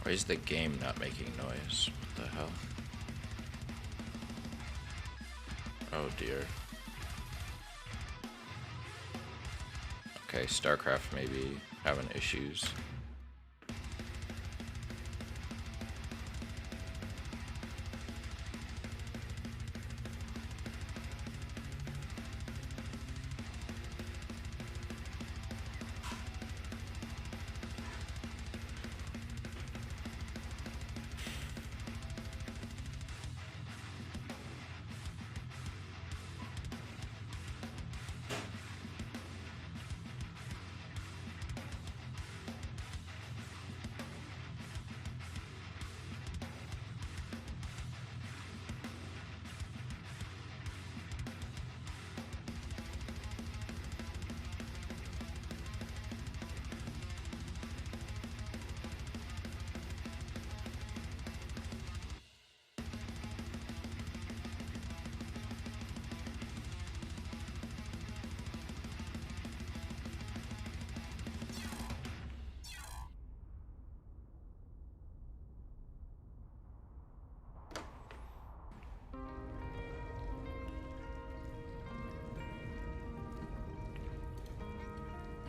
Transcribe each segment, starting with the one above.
Why is the game not making noise? What the hell? Oh dear. Okay, StarCraft maybe having issues.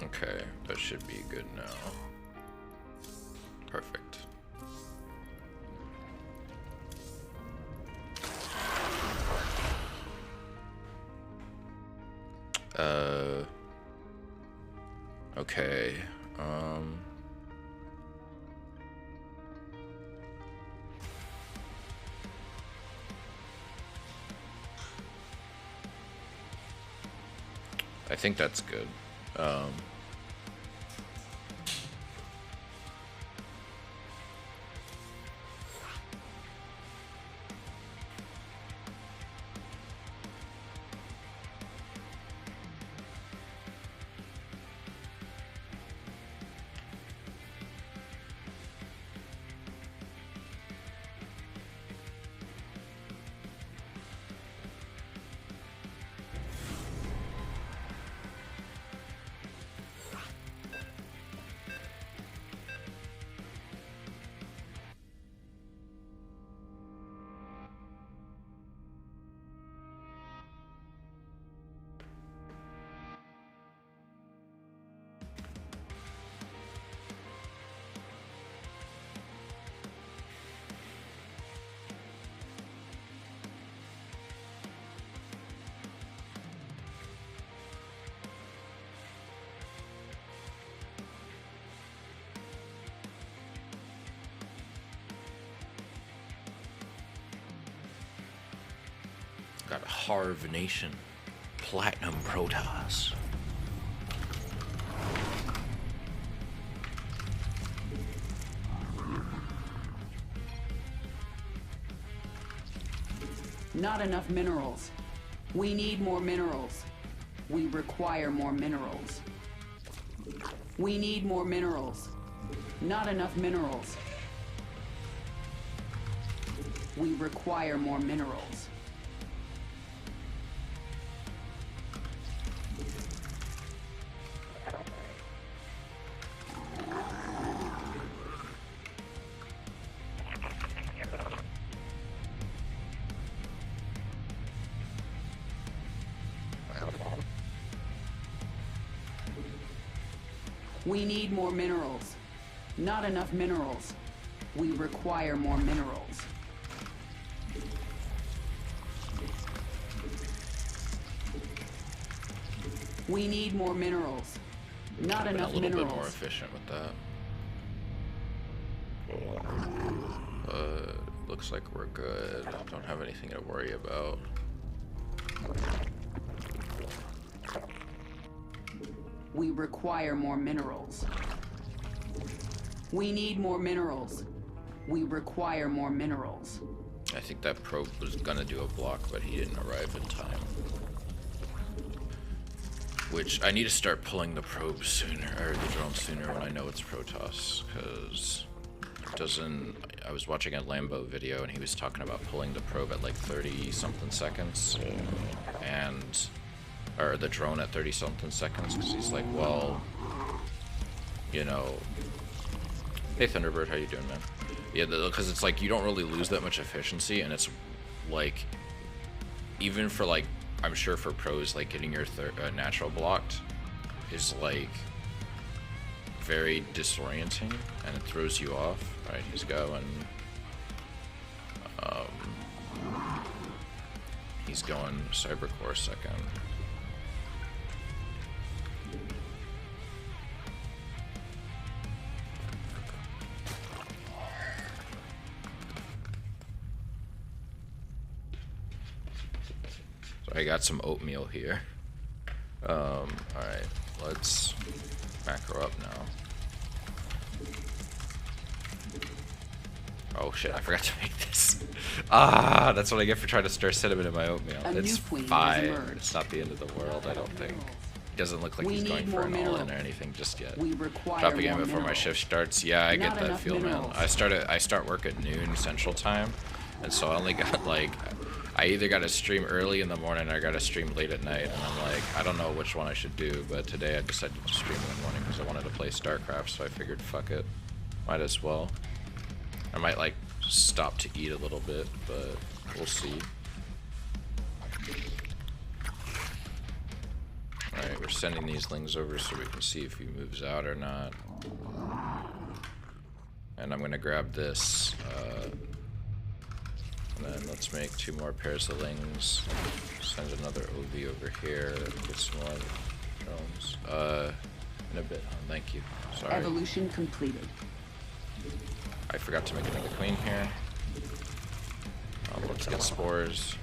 Okay, that should be good now. Perfect. Okay. I think that's good. Got Harv Nation, Platinum Protoss. Not enough minerals. We need more minerals. We require more minerals. We need more minerals. Not enough minerals. We require more minerals. We need more minerals. Not enough minerals. We require more minerals. We need more minerals. Not enough minerals. A little bit more efficient with that. Looks like we're good. Don't have anything to worry about. We require more minerals. We need more minerals. We require more minerals. I think that probe was gonna do a block, but he didn't arrive in time. Which, I need to start pulling the probe sooner, or the drone sooner when I know it's Protoss, because it doesn't... I was watching a Lambo video and he was talking about pulling the probe at like 30-something seconds, and... or the drone at 30-something seconds, because he's like, well, you know... Hey Thunderbird, how you doing, man? Yeah, because it's like you don't really lose that much efficiency, and it's like, even for like, I'm sure for pros, like getting your natural blocked is like very disorienting, and it throws you off. All right, he's going. He's going Cybercore second. So I got some oatmeal here. Alright, let's macro up now. Oh shit, I forgot to make this. Ah, that's what I get for trying to stir cinnamon in my oatmeal. It's fine. It's not the end of the world, I don't think. He doesn't look like he's going for an all-in or anything just yet. Dropping in before my shift starts. Yeah, I get that feel, man. I start work at noon Central Time, and so I only got like, I either got to stream early in the morning or I got to stream late at night, and I'm like, I don't know which one I should do, but today I decided to stream in the morning because I wanted to play StarCraft, so I figured, fuck it, might as well. I might like stop to eat a little bit, but we'll see. Alright, we're sending these lings over so we can see if he moves out or not. And I'm gonna grab this, and then let's make 2 more pairs of lings. Send another OV over here, get some more drones. In a bit, thank you. Sorry. Evolution completed. I forgot to make another queen here. Let's get spores.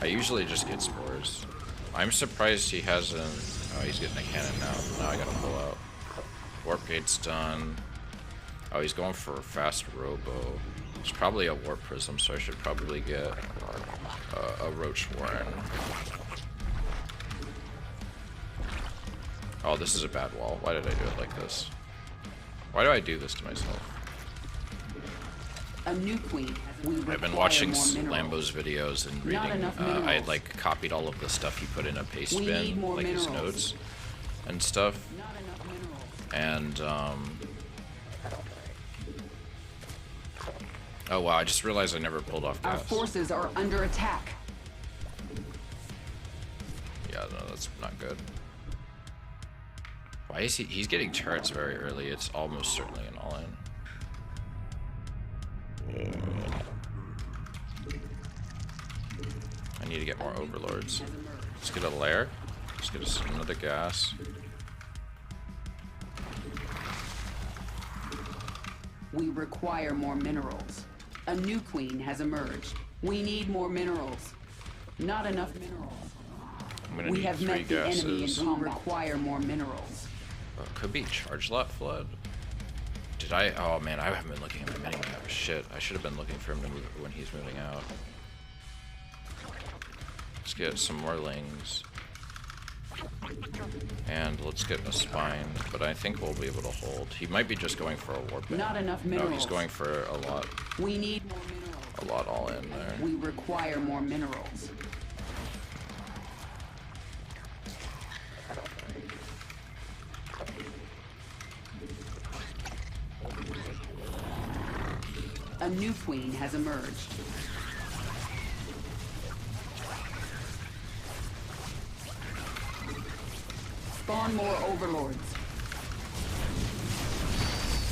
I usually just get spores. I'm surprised he hasn't... Oh, he's getting a cannon now. Now I gotta pull out. Warp gate's done. Oh, he's going for a fast robo. It's probably a warp prism, so I should probably get a roach warren. Oh, this is a bad wall. Why did I do it like this? Why do I do this to myself? A new queen. I've been watching Lambo's videos and reading. I like copied all of the stuff he put in a paste bin, like his notes and stuff. And oh wow! I just realized I never pulled off gas. Our forces are under attack. Yeah, no, that's not good. Why is he's getting turrets very early? It's almost certainly an all-in. I need to get more overlords. Let's get a lair. Let's get us another gas. We require more minerals. A new queen has emerged. We need more minerals. Not enough minerals. I'm gonna We need have 3 met the enemy gases. and we require more minerals. Could be charge lot flood. Did I? Oh man, I haven't been looking at my minimap. Shit, I should have been looking for him to move when he's moving out. Let's get some more lings. And let's get a spine, but I think we'll be able to hold. He might be just going for a warp. Not enough minerals. No, he's going for a lot. We need more minerals. A lot all in there. We require more minerals. A new queen has emerged. Spawn more overlords.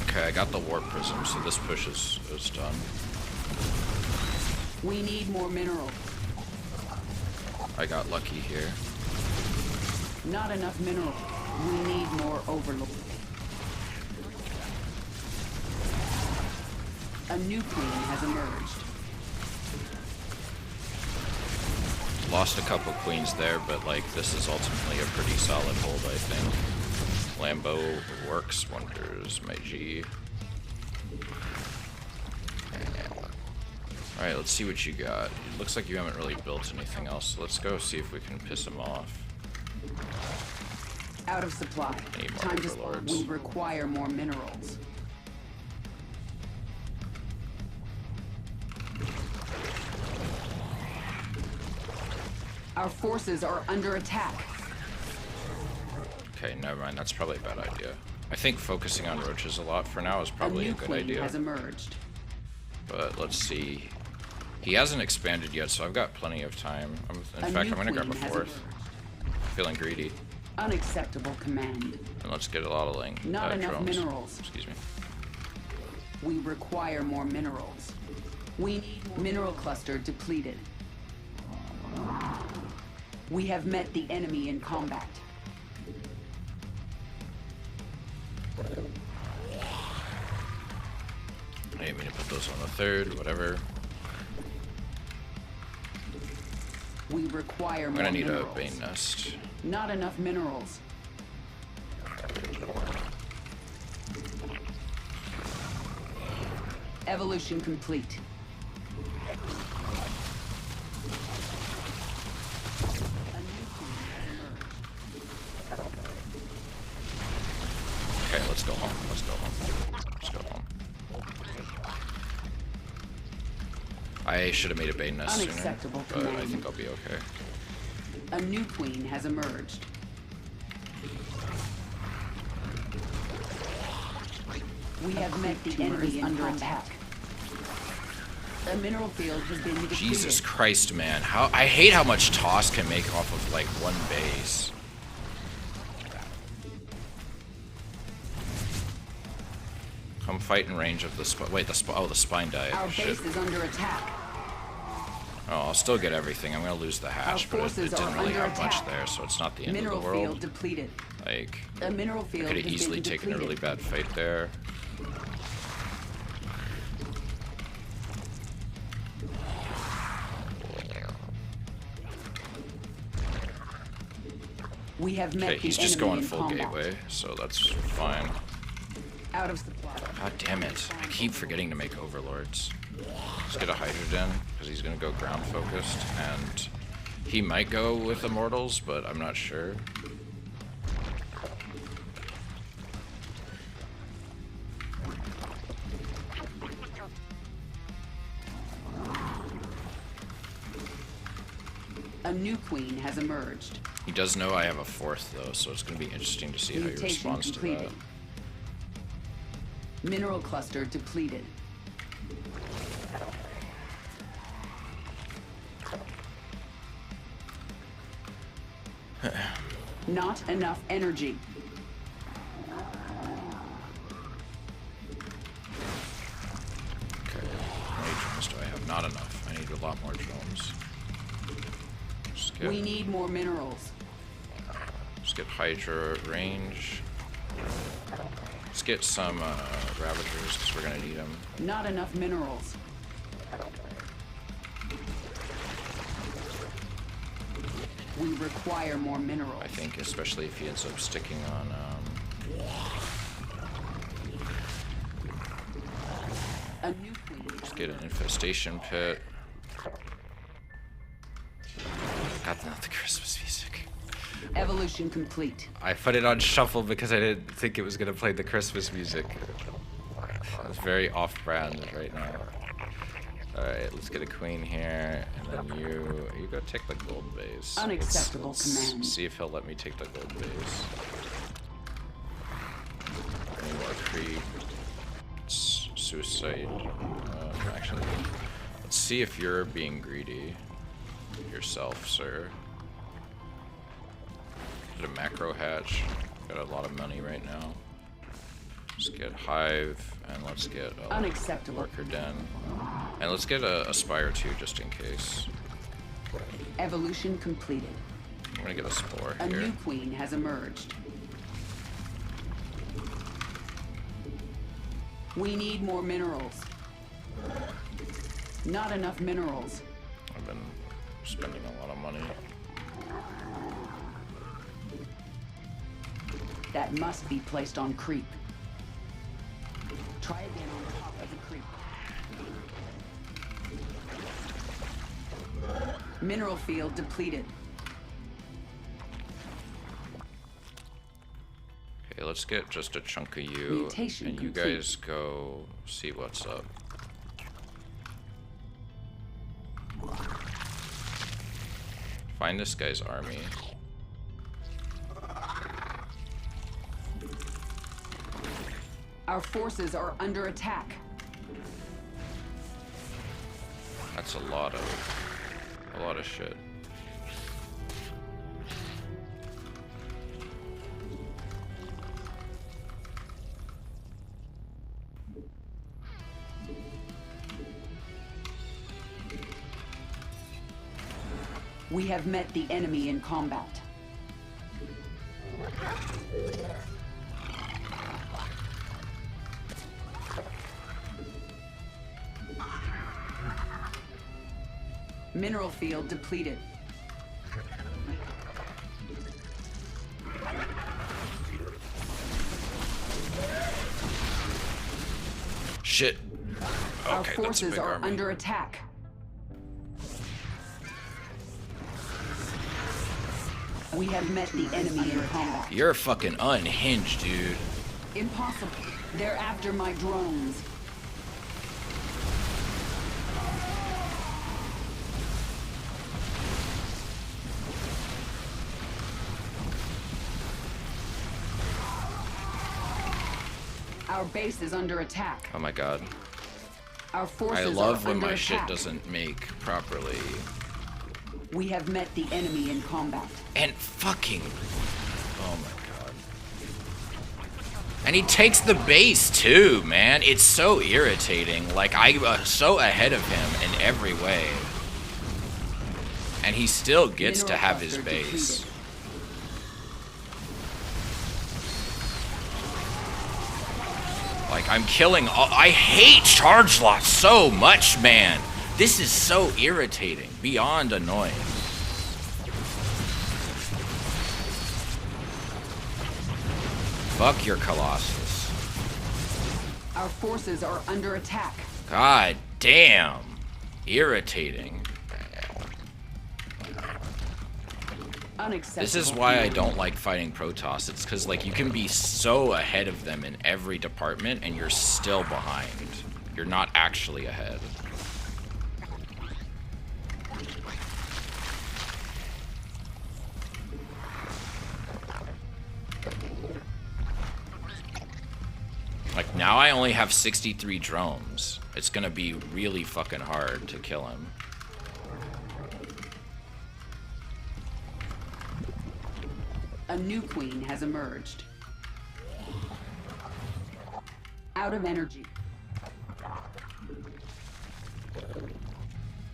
Okay, I got the warp prism, so this push is done. We need more minerals. I got lucky here. Not enough minerals. We need more overlords. A new queen has emerged. Lost a couple queens there, but like this is ultimately a pretty solid hold, I think. Lambo works wonders, my G. Alright, let's see what you got. It looks like you haven't really built anything else, so let's go see if we can piss him off. Out of supply. Need more Time to overlords. We require more minerals. Our forces are under attack. Okay, never mind. That's probably a bad idea. I think focusing on roaches a lot for now is probably a good queen idea. has emerged. But let's see. He hasn't expanded yet, so I've got plenty of time. In fact, I'm going to grab a fourth. Feeling greedy. Unacceptable command. And let's get a lot of link. Not enough drones. minerals. Excuse me. We require more minerals. We need more. Mineral cluster depleted. We have met the enemy in combat. I didn't mean to put those on the third, whatever. We require I'm more gonna need minerals. a Bane nest. Not enough minerals. Evolution complete. Okay, let's go home. Let's go home. Let's go home. I should have made a Bane nest sooner, Unacceptable but I command. think I'll be okay. A new queen has emerged. We have met the enemy under attack. A mineral field has been depleted. Jesus Christ, man. I hate how much toss can make off of like one base. Come fight in range of the wait, the spine died. Our Shit. base is under attack. Oh, I'll still get everything. I'm gonna lose the hatch, but it forces didn't are really under have much attack. there, so it's not the end Mineral of the field world. depleted. Like, A mineral field could have has easily been taken a really depleted. bad fight there. We have met Okay, the he's just enemy going in full combat. gateway, so that's fine. Out of supply. God damn it. I keep forgetting to make overlords. Let's get a hydrogen, because he's going to go ground focused, and he might go with immortals, but I'm not sure. A new queen has emerged. He does know I have a fourth, though, so it's going to be interesting to see how he Mutation responds to completed. that. Mineral cluster depleted. Not enough energy. Okay, how many drones do I have? Not enough. I need a lot more drones. We need more minerals. Let's get Hydra range. Let's get some Ravagers, because we're going to need them. Not enough minerals. We require more minerals. I think, especially if he ends up sticking on... A new queen. let's get an infestation pit. God, not the Christmas music. Evolution complete. I put it on shuffle because I didn't think it was going to play the Christmas music. It's very off-brand right now. Alright, let's get a queen here, and then you go take the gold base. Unacceptable Let's command. see if he'll let me take the gold base. Any more creep. Suicide. Actually, let's see if you're being greedy yourself, sir. Get a macro hatch. Got a lot of money right now. Let's get Hive, and let's get a Unacceptable. Worker Den. And let's get a Spire too, just in case. Evolution completed. I'm gonna get a Spore A here. new queen has emerged. We need more minerals. Not enough minerals. I've been spending a lot of money. That must be placed on creep. Try again on top of the creep. Mineral field depleted. Okay, let's get just a chunk of you, Mutation and you complete. guys go see what's up. Find this guy's army. Our forces are under attack. That's a lot of shit. We have met the enemy in combat. Mineral field depleted. Shit. Our Okay, that's a forces big are army. under attack. We have met the enemy in combat. You're fucking unhinged, dude. Impossible. They're after my drones. Our base is under attack. Oh my god. Our forces I love are when under my attack. shit doesn't make properly. We have met the enemy in combat. And fucking... Oh my god. And he takes the base too, man. It's so irritating. Like, I'm so ahead of him in every way. And he still gets to have his base. Like, I'm killing all... I hate charge lots so much, man. This is so irritating. Beyond annoying. Fuck your Colossus. Our forces are under attack. God damn. Irritating. Unacceptable. This is why I don't like fighting Protoss. It's because, like, you can be so ahead of them in every department and you're still behind. You're not actually ahead. Like, now I only have 63 drones. It's gonna be really fucking hard to kill him. A new queen has emerged. Out of energy.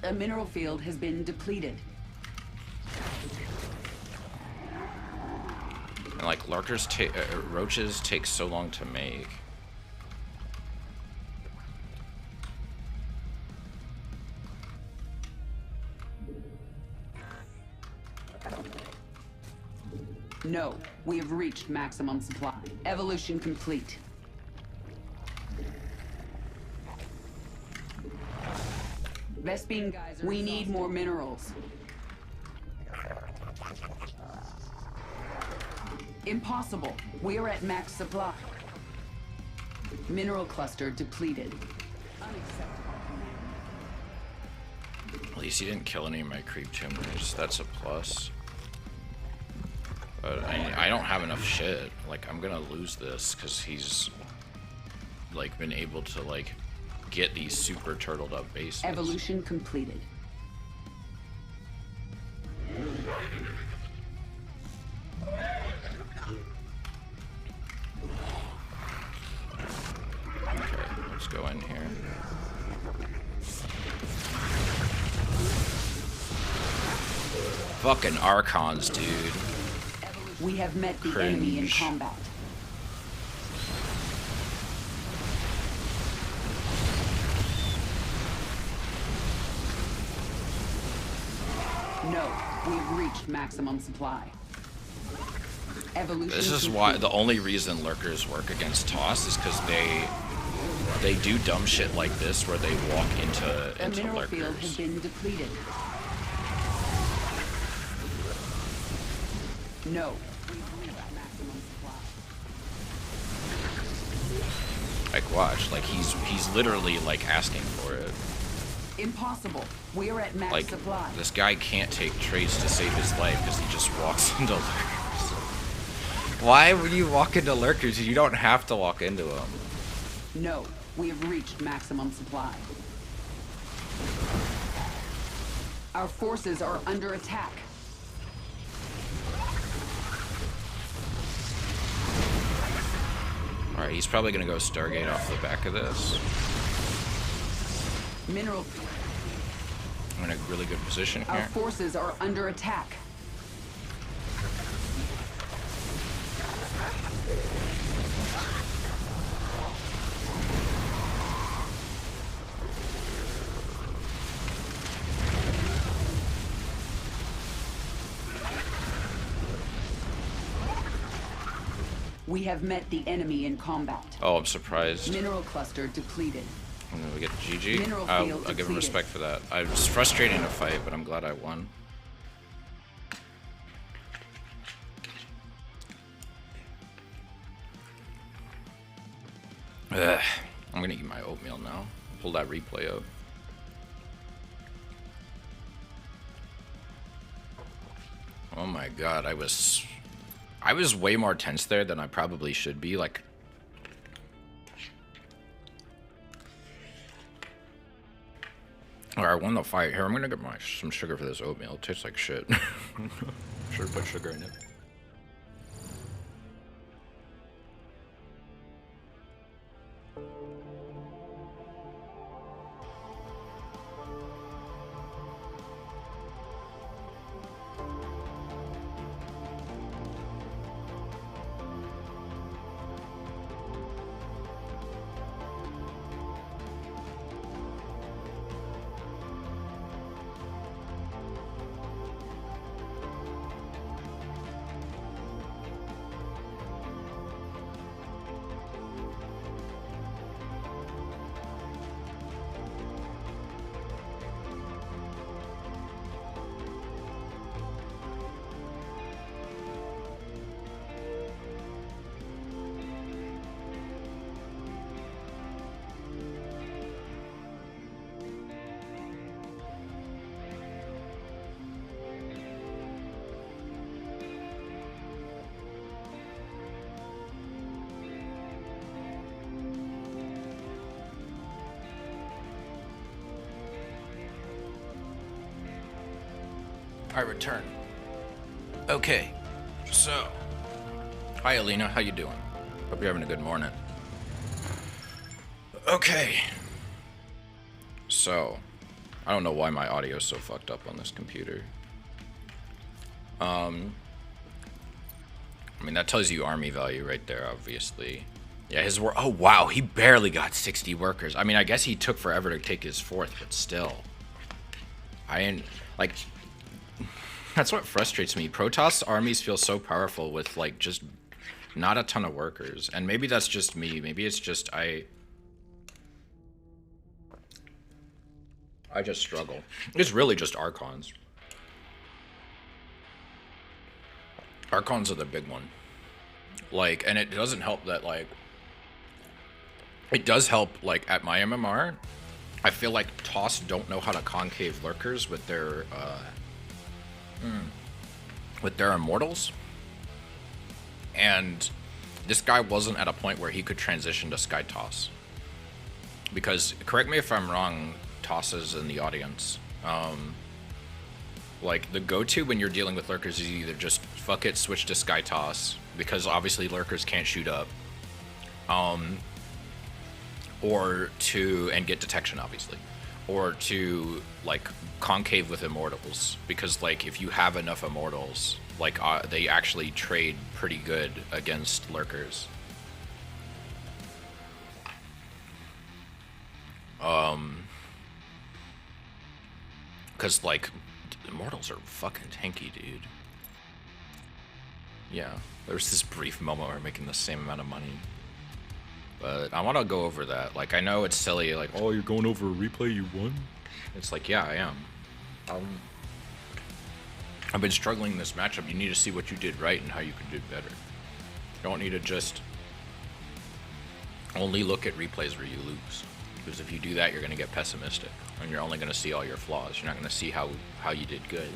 A mineral field has been depleted. And, like, roaches take so long to make. No, we have reached maximum supply. Evolution complete. Vespine geyser. We need more minerals. Impossible. We are at max supply. Mineral cluster depleted. Unacceptable. At least he didn't kill any of my creep tumors. That's a plus. But I don't have enough shit. Like, I'm gonna lose this because he's, like, been able to, like, get these super turtled up bases. Evolution completed. Okay, let's go in here. Fucking Archons, dude. We have met the enemy in Cringe. combat. No, we've reached maximum supply. Evolution. This is why the only reason lurkers work against Toss is because they do dumb shit like this where they walk into A mineral field has lurkers. been depleted. No. We've reached maximum supply. Like, watch, like he's literally like asking for it. Impossible. We are at max Like, supply. this guy can't take trades to save his life because he just walks into lurkers. Why would you walk into lurkers? You don't have to walk into them. No, we have reached maximum supply. Our forces are under attack. Alright, he's probably gonna go Stargate off the back of this. Mineral. I'm in a really good position Our here. forces are under attack. We have met the enemy in combat. Oh, I'm surprised. Mineral cluster depleted. And then we get GG. Mineral I'll field give him depleted. respect for that. It was frustrating to fight, but I'm glad I won. Ugh. I'm gonna eat my oatmeal now. Pull that replay up. Oh my god, I was way more tense there than I probably should be. Like, alright, I won the fight. Here, I'm gonna get some sugar for this oatmeal. It tastes like shit. Should have put sugar in it. I return. Okay, so hi Alina, how you doing? Hope you're having a good morning. Okay, so I don't know why my audio is so fucked up on this computer. I mean, that tells you army value right there, obviously. Yeah, his work. Oh wow, he barely got 60 workers. I mean, I guess he took forever to take his fourth, but still, I ain't like. That's what frustrates me. Protoss armies feel so powerful with, like, just not a ton of workers. And maybe that's just me. Maybe it's just I just struggle. It's really just Archons. Archons are the big one. Like, and it doesn't help that, like, it does help, like, at my MMR, I feel like TOS don't know how to concave lurkers with their, immortals, and this guy wasn't at a point where he could transition to Sky Toss. Because, correct me if I'm wrong, Tosses in the audience, like, the go-to when you're dealing with lurkers is either just fuck it, switch to Sky Toss, because obviously lurkers can't shoot up, or to, and get detection obviously, or to, like, concave with immortals, because, like, if you have enough immortals, like, they actually trade pretty good against lurkers. Because, like, immortals are fucking tanky, dude. Yeah, there was this brief moment where we're making the same amount of money. But I want to go over that. Like, I know it's silly, like, oh, you're going over a replay, you won? It's like, yeah, I am. I've been struggling in this matchup. You need to see what you did right and how you could do better. You don't need to just only look at replays where you lose. Because if you do that, you're going to get pessimistic. And you're only going to see all your flaws. You're not going to see how you did good.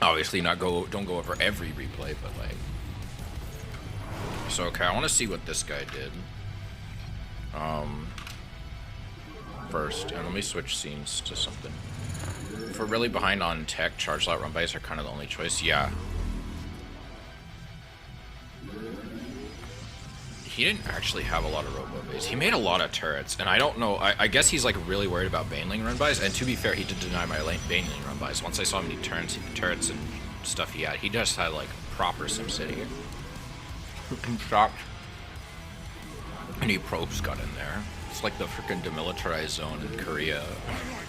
Obviously, don't go over every replay, but, like, So, okay, I want to see what this guy did. First, and let me switch scenes to something. If we're really behind on tech, charge lot run bys are kind of the only choice. Yeah. He didn't actually have a lot of robo bays. He made a lot of turrets, and I don't know. I guess he's like really worried about baneling run bys. And to be fair, he did deny my baneling run bys. Once I saw how many turrets and stuff he just had like proper SimCity. Shocked. Any probes got in there. It's like the freaking demilitarized zone in Korea.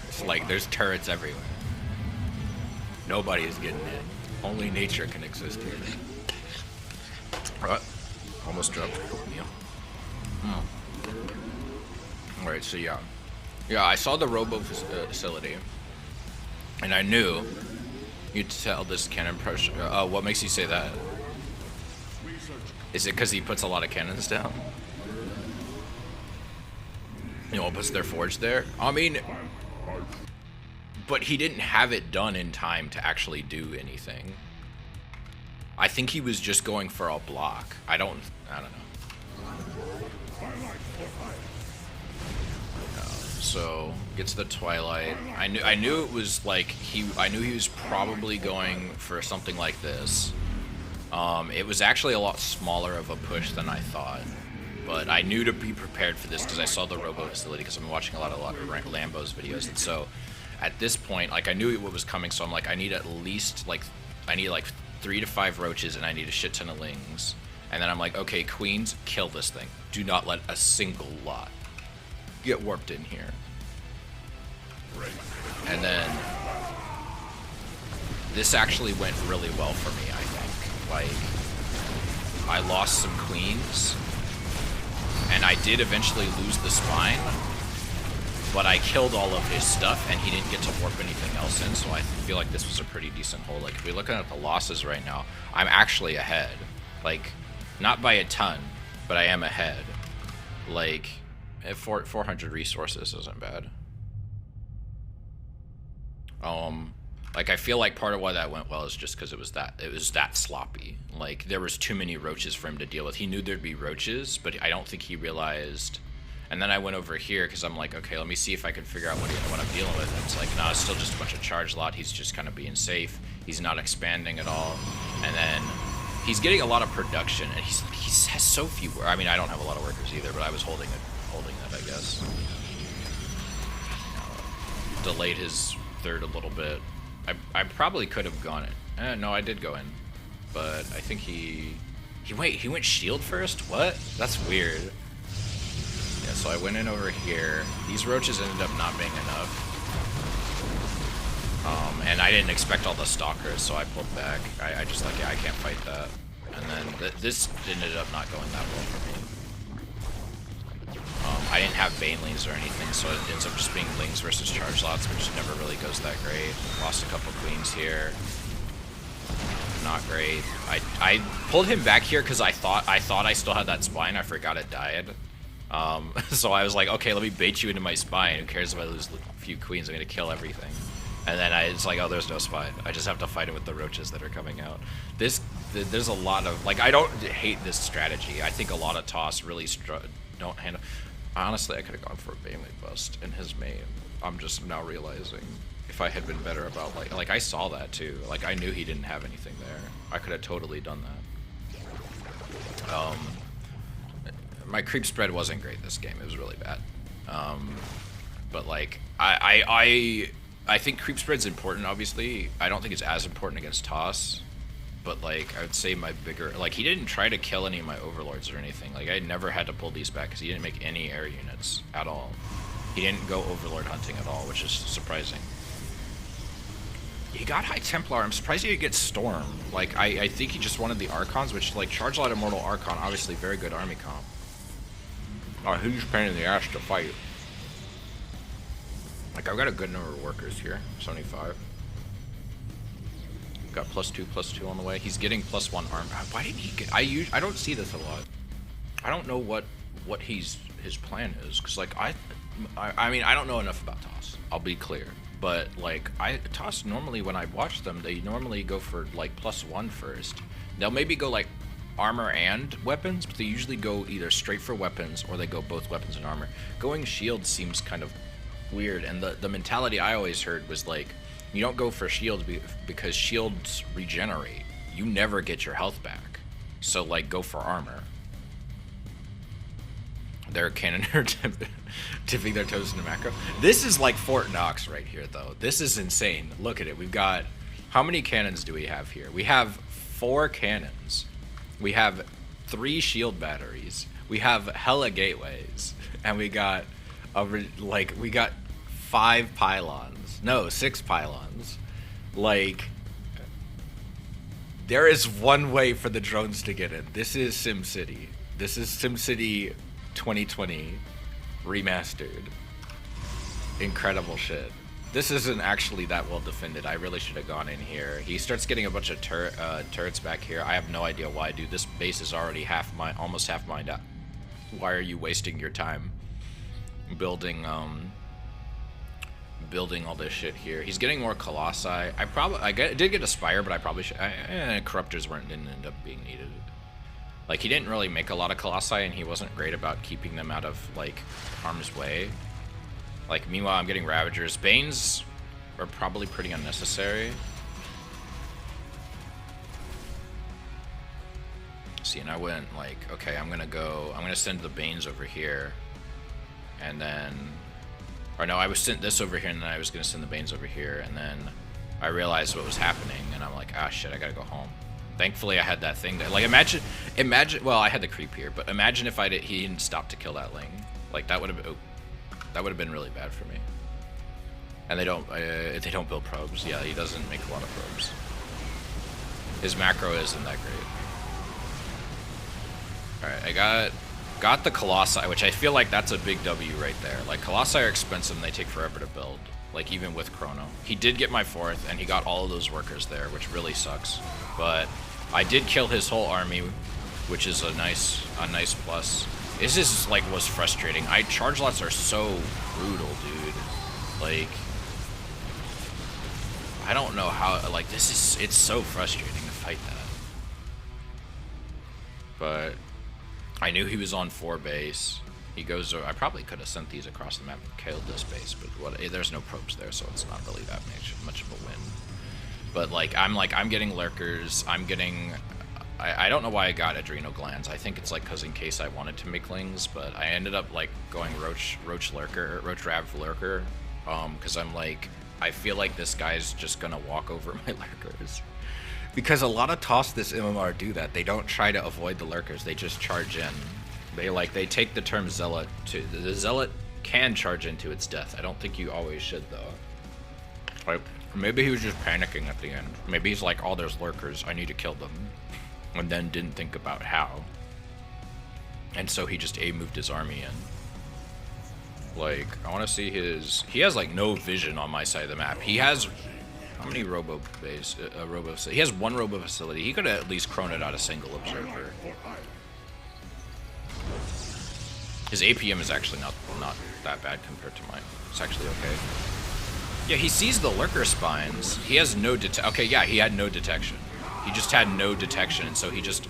It's like there's turrets everywhere. Nobody is getting in. Only nature can exist here. Almost dropped. Yeah. Alright, so yeah. Yeah, I saw the robo facility. And I knew you'd tell this cannon pressure. What makes you say that? Is it because he puts a lot of cannons down? You know, puts their forge there? I mean, but he didn't have it done in time to actually do anything. I think he was just going for a block. I don't know. So gets the Twilight. I knew it was like I knew he was probably going for something like this. It was actually a lot smaller of a push than I thought. But I knew to be prepared for this because I saw the robo facility because I've been watching a lot of Lambo's videos, and so at this point, like, I knew what was coming, so I'm like, I need at least like 3 to 5 roaches, and I need a shit ton of lings. And then I'm like, okay, queens, kill this thing. Do not let a single lot get warped in here. And then this actually went really well for me, I think. Like, I lost some queens. And I did eventually lose the spine, but I killed all of his stuff, and he didn't get to warp anything else in, so I feel like this was a pretty decent hold. Like, if we're looking at the losses right now, I'm actually ahead. Like, not by a ton, but I am ahead. Like, 400 resources isn't bad. Like, I feel like part of why that went well is just because it was that sloppy. Like, there was too many roaches for him to deal with. He knew there'd be roaches, but I don't think he realized. And then I went over here because I'm like, okay, let me see if I can figure out what I'm dealing with. And it's like, no, it's still just a bunch of charge lot. He's just kind of being safe. He's not expanding at all. And then he's getting a lot of production, and he has so few. I mean, I don't have a lot of workers either, but I was holding it, I guess. Delayed his third a little bit. I probably could have gone it. No, I did go in, but I think he went shield first. What? That's weird. Yeah, so I went in over here. These roaches ended up not being enough, and I didn't expect all the stalkers, so I pulled back. I just like, yeah, I can't fight that. And then this ended up not going that well for me. I didn't have banelings or anything, so it ends up just being lings versus charge lots, which never really goes that great. Lost a couple queens here. Not great. I pulled him back here because I thought I still had that spine. I forgot it died. So I was like, okay, let me bait you into my spine. Who cares if I lose a few queens? I'm gonna kill everything. And then it's like, oh, there's no spine. I just have to fight it with the roaches that are coming out. There's a lot of, like, I don't hate this strategy. I think a lot of TOS really don't handle. Honestly, I could have gone for a Bailey bust in his main. I'm just now realizing if I had been better about, like I saw that too. Like, I knew he didn't have anything there. I could have totally done that. My creep spread wasn't great this game. It was really bad. But like, I think creep spread's important, obviously. I don't think it's as important against TOS. But like, I would say my bigger, like, he didn't try to kill any of my overlords or anything. Like, I never had to pull these back because he didn't make any air units at all. He didn't go overlord hunting at all, which is surprising. He got High Templar. I'm surprised he didn't get Storm. Like, I think he just wanted the Archons, which, like, Charge Light Immortal Archon, obviously very good army comp. Oh, huge pain in the ass to fight. Like, I've got a good number of workers here, 75. Got +2/+2 on the way. He's getting +1 arm. Why didn't he get? I don't see this a lot. I don't know what his plan is, because like I mean, I don't know enough about TOS. I'll be clear, but like TOS normally, when I watch them, they normally go for like +1 first. They'll maybe go like armor and weapons, but they usually go either straight for weapons or they go both weapons and armor. Going shield seems kind of weird, and the mentality I always heard was like, you don't go for shields because shields regenerate. You never get your health back. So like, go for armor. Their cannoneer tipping their toes into macro. This is like Fort Knox right here, though. This is insane. Look at it. We've got, how many cannons do we have here? We have 4 cannons. We have 3 shield batteries. We have hella gateways, and we got we got 5 pylons. No, 6 pylons. Like, there is one way for the drones to get in. This is SimCity. This is SimCity 2020 remastered. Incredible shit. This isn't actually that well defended. I really should have gone in here. He starts getting a bunch of turrets back here. I have no idea why, dude. This base is already almost half mined out. Why are you wasting your time building building all this shit here? He's getting more colossi. I did get a spire, but I probably should. Corruptors didn't end up being needed. Like, he didn't really make a lot of colossi, and he wasn't great about keeping them out of like harm's way. Like, meanwhile, I'm getting Ravagers. Banes are probably pretty unnecessary. See, and I went like, okay, I'm gonna send the Banes over here. And then, or no, I was sent this over here, and then I was gonna send the Banes over here, and then I realized what was happening, and I'm like, ah, shit, I gotta go home. Thankfully, I had that thing that, like, imagine, well, I had the creep here, but imagine if he didn't stop to kill that Ling. Like, that would have been really bad for me. And they don't build probes. Yeah, he doesn't make a lot of probes. His macro isn't that great. Alright, I got the Colossi, which I feel like that's a big W right there. Like, Colossi are expensive and they take forever to build. Like, even with Chrono. He did get my 4th, and he got all of those workers there, which really sucks. But I did kill his whole army, which is a nice plus. This is like was frustrating. Charge lots are so brutal, dude. Like, I don't know how, like, it's so frustrating to fight that. But I knew he was on 4 base. He goes, I probably could have sent these across the map and killed this base, but there's no probes there, so it's not really that much of a win. But I'm getting lurkers. I don't know why I got adrenal glands. I think it's like because in case I wanted to make lings, but I ended up like going roach rav lurker, because I'm like, I feel like this guy's just gonna walk over my lurkers. Because a lot of this MMR do that. They don't try to avoid the lurkers. They just charge in. They take the term zealot to the zealot can charge into its death. I don't think you always should though. Like, maybe he was just panicking at the end. Maybe he's like, oh, there's lurkers, I need to kill them, and then didn't think about how. And so he just moved his army in. Like, I want to see his. He has like no vision on my side of the map. He has how many robo base? He has 1 robo facility. He could have at least chronoed out a single observer. His APM is actually not that bad compared to mine. It's actually okay. Yeah, he sees the lurker spines. He has no okay, yeah, he had no detection. He just had no detection, and so he just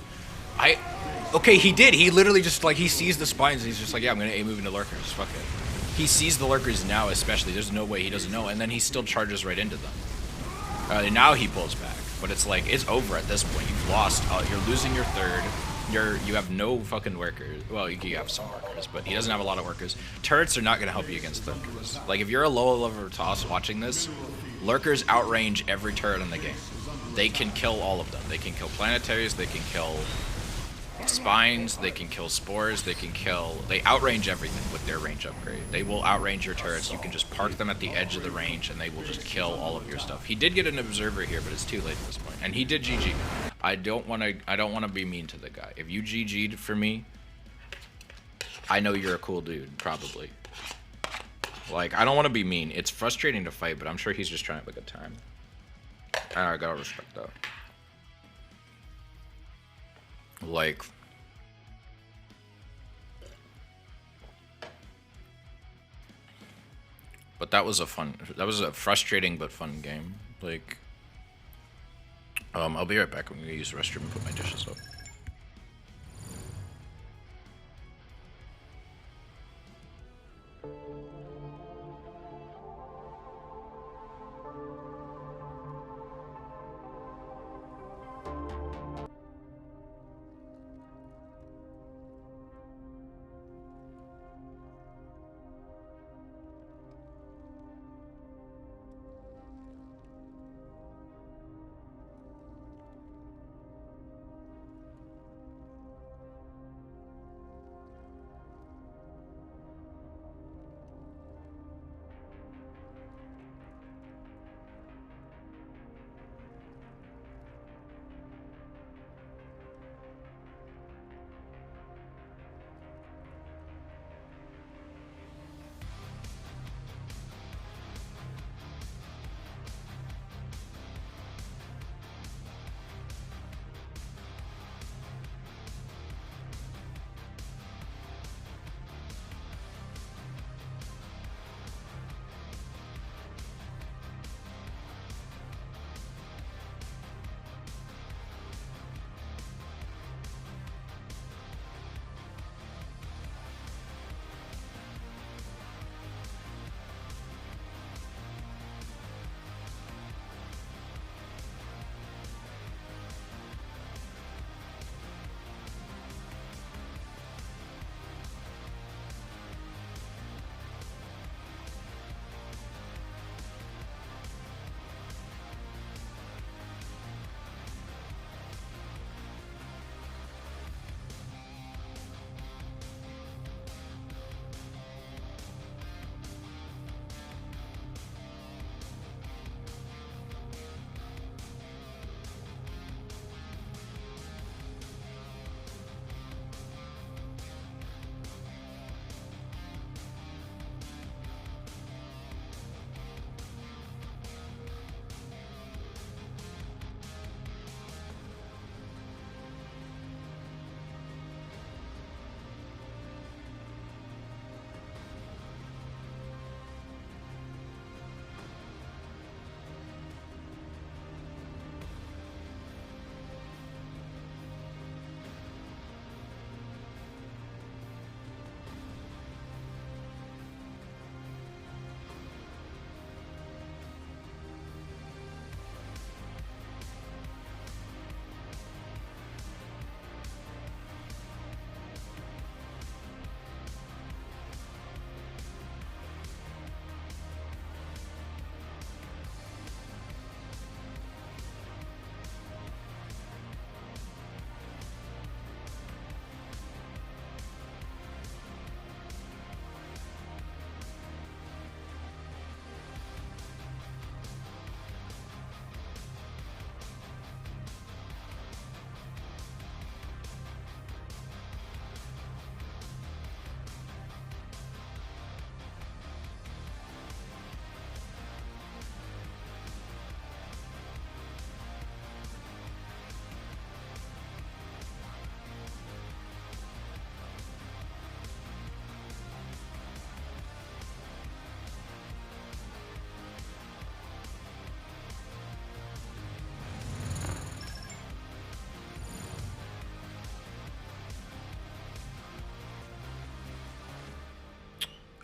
okay, he did. He literally just like he sees the spines and he's just like, yeah, I'm gonna move into lurkers. Fuck it. He sees the lurkers now, especially. There's no way he doesn't know, and then he still charges right into them. And now he pulls back, but it's like it's over at this point. You've lost. You're losing your 3rd. You have no fucking workers. Well, you have some workers, but he doesn't have a lot of workers. Turrets are not going to help you against lurkers. Like, if you're a low level toss watching this, lurkers outrange every turret in the game. They can kill all of them. They can kill planetaries, they can kill spines, they can kill spores, they outrange everything with their range upgrade. They will outrange your turrets. You can just park them at the edge of the range and they will just kill all of your stuff. He did get an observer here, but it's too late at this point. And he did GG. I don't want to be mean to the guy. If you GG'd for me, I know you're a cool dude, probably. Like, I don't want to be mean. It's frustrating to fight, but I'm sure he's just trying to have a good time. And I gotta respect that. Like, but that was a frustrating but fun game. Like, I'll be right back. I'm gonna use the restroom and put my dishes up.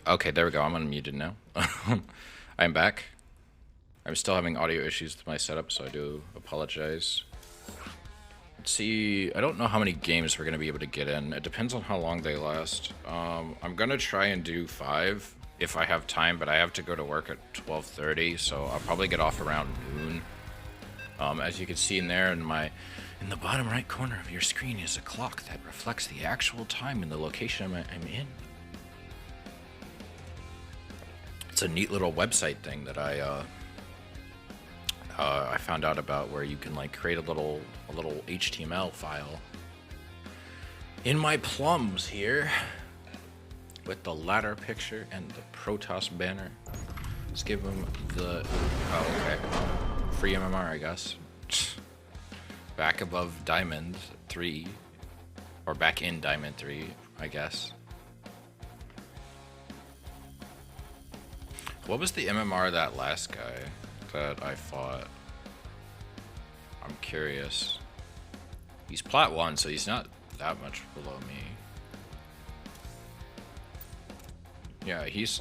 Okay, there we go. I'm unmuted now. I'm back. I'm still having audio issues with my setup, so I do apologize. Let's see. I don't know how many games we're going to be able to get in. It depends on how long they last. I'm going to try and do 5 if I have time, but I have to go to work at 12:30, so I'll probably get off around noon. As you can see in there, in the bottom right corner of your screen is a clock that reflects the actual time and the location I'm in. It's a neat little website thing that I found out about, where you can like create a little HTML file in my plums here with the ladder picture and the Protoss banner. Let's give them the free MMR, I guess. Back above Diamond 3, or back in Diamond 3, I guess. What was the MMR of that last guy that I fought? I'm curious. He's Plat 1, so he's not that much below me. Yeah, he's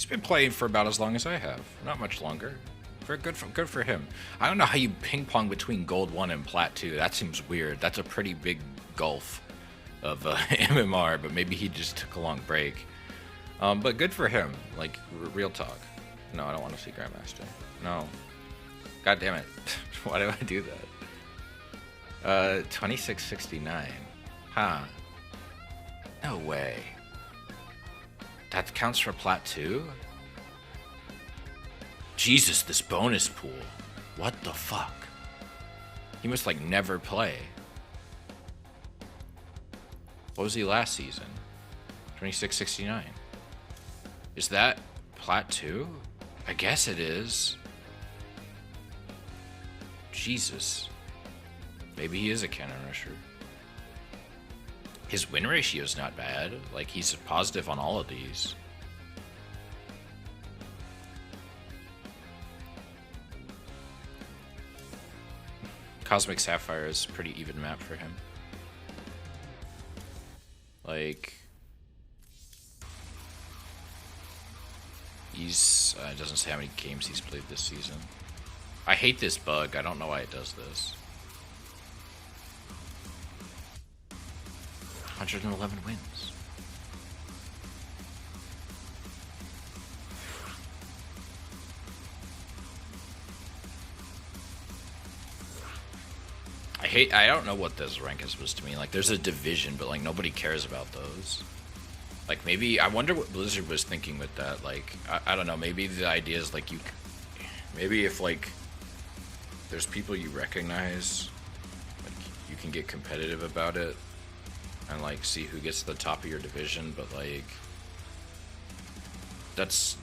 been playing for about as long as I have. Not much longer. Very good for him. I don't know how you ping pong between Gold 1 and Plat 2. That seems weird. That's a pretty big gulf of MMR, but maybe he just took a long break. But good for him. Like, real talk. No, I don't want to see Grandmaster. No. God damn it. Why do I do that? 2669. Huh. No way. That counts for Plat 2? Jesus, this bonus pool. What the fuck? He must like never play. What was he last season? 2669. Is that Plat 2? I guess it is. Jesus. Maybe he is a cannon rusher. His win ratio is not bad. Like, he's positive on all of these. Cosmic Sapphire is a pretty even map for him. Like, he's it doesn't say how many games he's played this season. I hate this bug. I don't know why it does this. 111 wins. I don't know what this rank is supposed to mean. Like, there's a division, but like nobody cares about those. Like, maybe I wonder what Blizzard was thinking with that. Like, I don't know. Maybe the idea is like maybe if like there's people you recognize, like you can get competitive about it and like see who gets to the top of your division. But like, that's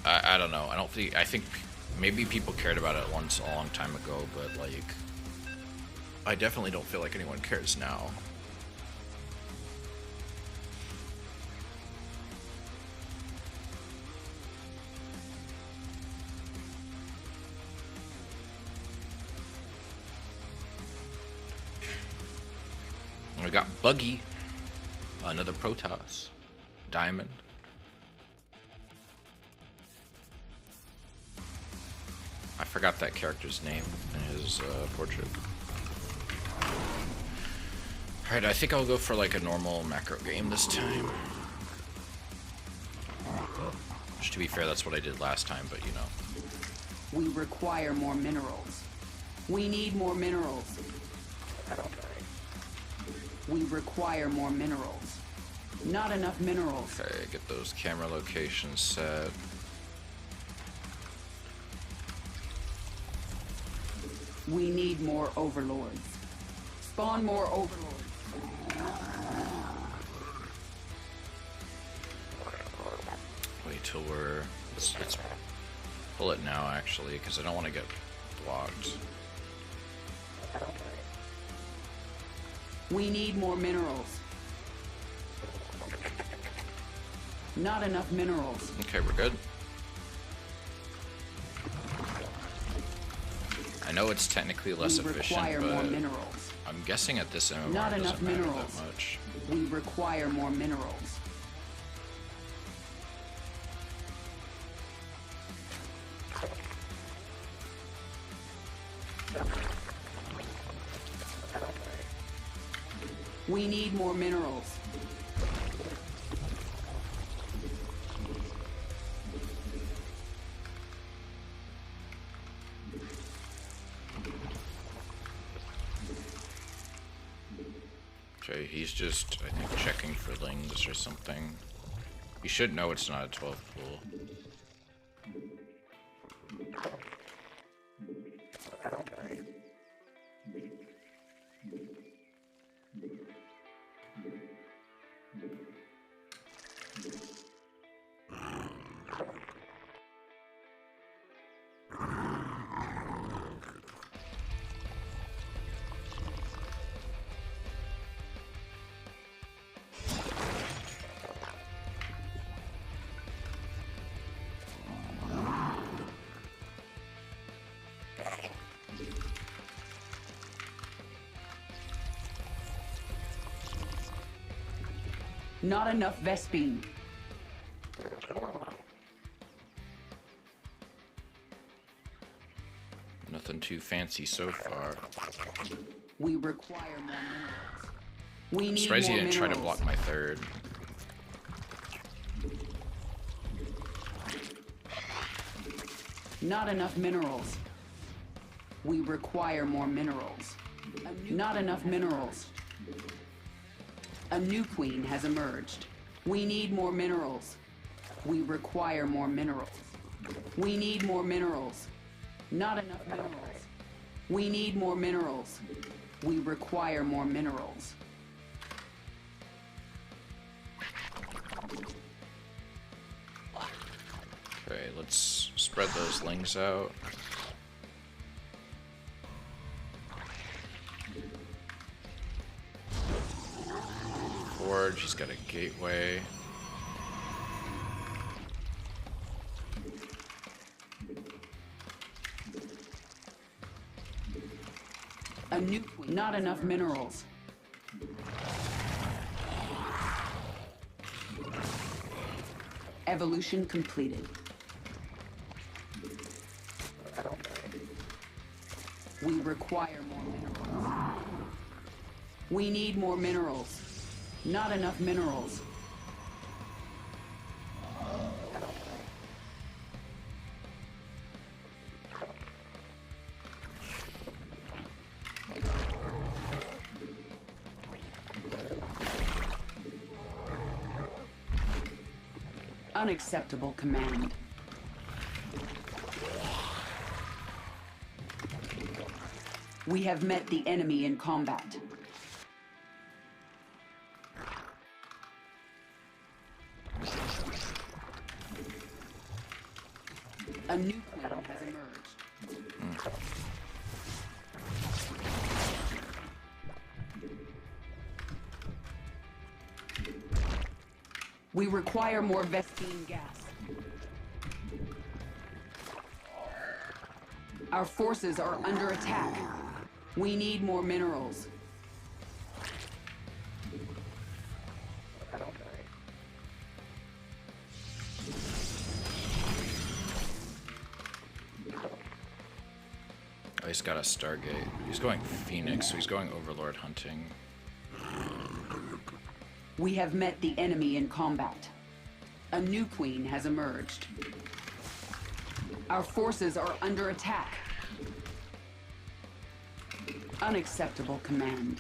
I don't know. I think maybe people cared about it once a long time ago, but like, I definitely don't feel like anyone cares now. We got Buggy, another Protoss, Diamond. I forgot that character's name in his portrait. Alright, I think I'll go for like a normal macro game this time. Which, to be fair, that's what I did last time, but you know. We require more minerals. We need more minerals. We require more minerals. Not enough minerals. Okay, get those camera locations set. We need more overlords. Spawn more overlords. Wait till let's pull it now, actually, because I don't want to get blocked. We need more minerals. Not enough minerals. Okay, we're good. I know it's technically less efficient, require but more minerals. I'm guessing at this MMR Not it enough doesn't matter minerals. that much. We require more minerals. We need more minerals. Okay, he's just, I think, checking for lings or something. You should know it's not a 12 pool. Not enough Vespine. Nothing too fancy so far. We require more minerals. We I'm need surprised he more didn't try to minerals. block my third. Not enough minerals. We require more minerals. Not enough minerals. A new queen has emerged. We need more minerals. We require more minerals. We need more minerals. Not enough minerals. We need more minerals. We require more minerals. Okay, let's spread those lings out. Forge, he's got a gateway. A new queen. Not enough minerals. Evolution completed. We require more minerals. We need more minerals. Not enough minerals. Unacceptable command. We have met the enemy in combat. A new queen has emerged. We require more Vespine gas. Our forces are under attack. We need more minerals. Oh, he's got a Stargate. He's going Phoenix, so he's going Overlord hunting. We have met the enemy in combat. A new queen has emerged. Our forces are under attack. Unacceptable command.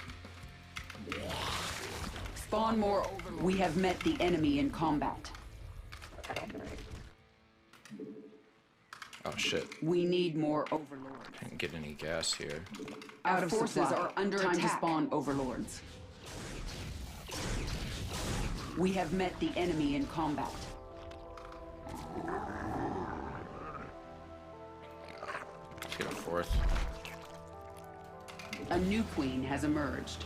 Spawn more overlords. We have met the enemy in combat. Oh shit, We need more overlords. didn't get any gas here. Our forces are under attack. Time to spawn overlords. We have met the enemy in combat. Let's get a fourth. A new queen has emerged.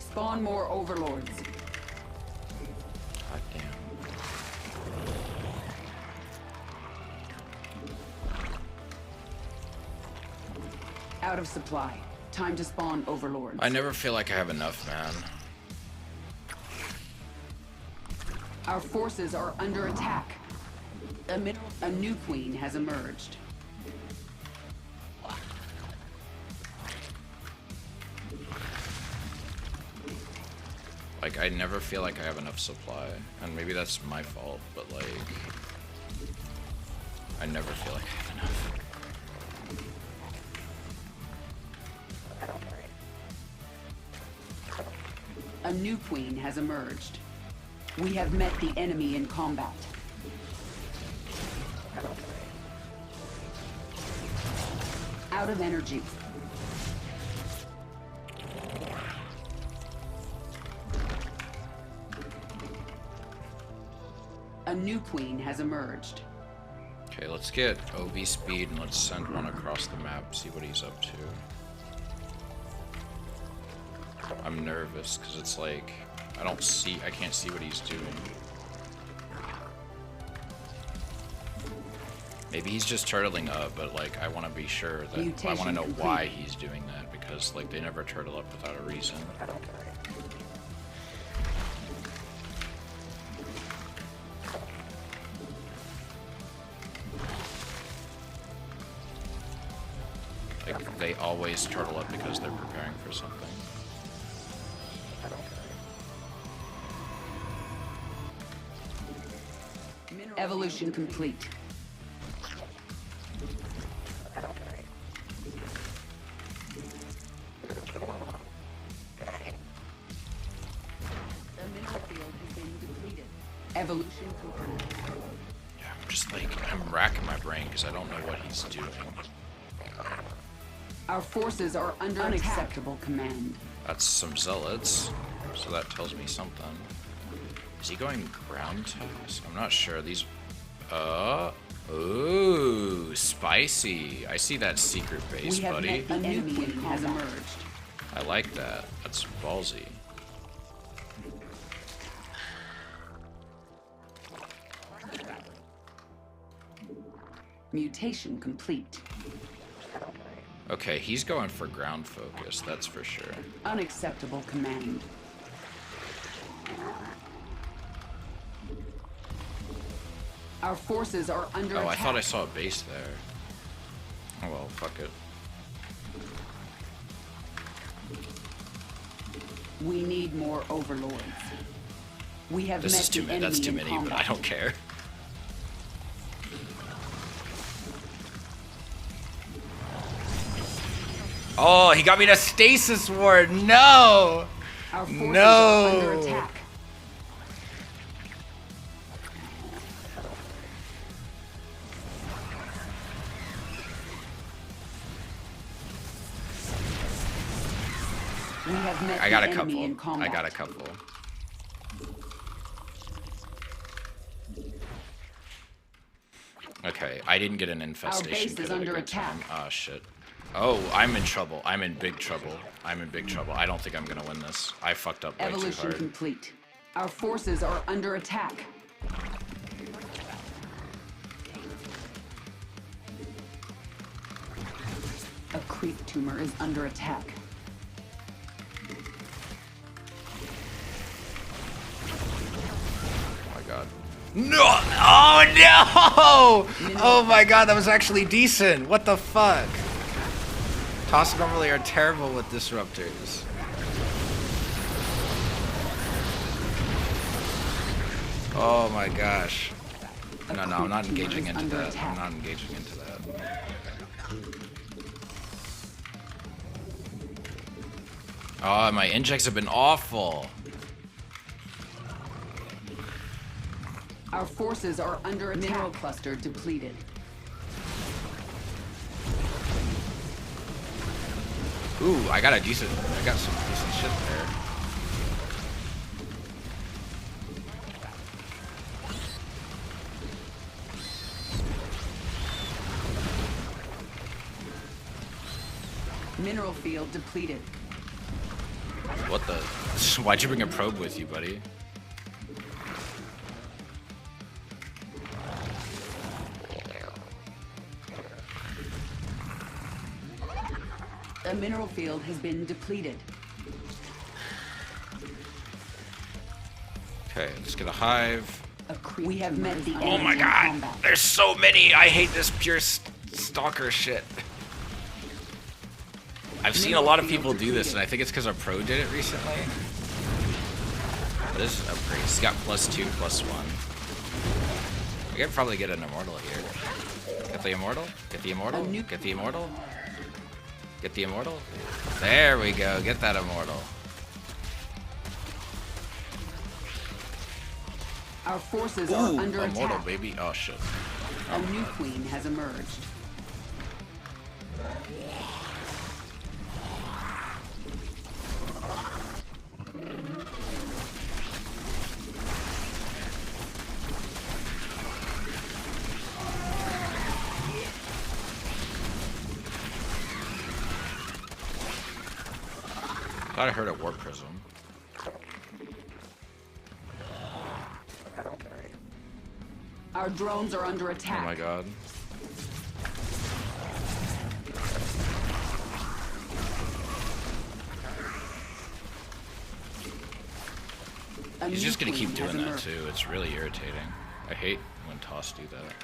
Spawn more overlords. God damn. Out of supply. Time to spawn overlords. I never feel like I have enough, man. Our forces are under attack. A new queen has emerged. Like, I never feel like I have enough supply, and maybe that's my fault, but like, I never feel like I have enough. A new queen has emerged. We have met the enemy in combat. Out of energy. A new queen has emerged. Okay, let's get OB speed and let's send one across the map, see what he's up to. I'm nervous because it's like I can't see what he's doing. Maybe he's just turtling up, but like I want to be sure that I want to know why he's doing that, because like they never turtle up without a reason. Like they always turtle up because they're preparing for something. Evolution complete. The mineral field has been depleted. Evolution complete. Yeah, I'm just like, I'm racking my brain because I don't know what he's doing. Our forces are under unacceptable command. That's some zealots, so that tells me something. Is he going ground task? I'm not sure. These, ooh, spicy. I see that secret base, buddy. A new queen has emerged. I like that. That's ballsy. Mutation complete. Okay, he's going for ground focus, that's for sure. Unacceptable command. Our forces are under attack. I thought I saw a base there. Oh well, fuck it. We need more overlords. We have This met is too the many. enemy That's too in many, combat. but I don't care. Oh, he got me to stasis ward. No. Our forces are under attack. We have met I got the a enemy couple. in combat. I got a couple. Okay, I didn't get an infestation. Our base is Could have a under good attack. time. Oh shit. Oh, I'm in trouble. I'm in big trouble. I'm in big trouble. I don't think I'm gonna win this. I fucked up way too Evolution hard. complete. Our forces are under attack. A creep tumor is under attack. Oh my god. No! Oh no! Oh my god, that was actually decent. What the fuck? Toss normally are terrible with disruptors. Oh my gosh. No, I'm not engaging into that. I'm not engaging into that. Oh, my injects have been awful. Our forces are under attack. Mineral cluster depleted. Ooh, I got some decent shit there. Mineral field depleted. What the? Why'd you bring a probe with you, buddy? The mineral field has been depleted. Okay, let's get a hive. We have met the enemy Oh my in god! combat. There's so many! I hate this pure stalker shit. I've seen a lot of people do this, and I think it's because our pro did it recently. What is upgrades? He's got +2, +1. We could probably get an immortal here. Get the immortal? Get the immortal? Get the immortal? Get the immortal? There we go. Get that immortal. Our forces are under immortal, attack. baby. Oh, shit. A new queen has emerged. Thought I heard a warp prism. Our drones are under Oh attack. my god. He's just gonna keep doing that too. It's really irritating. I hate when Toss do that.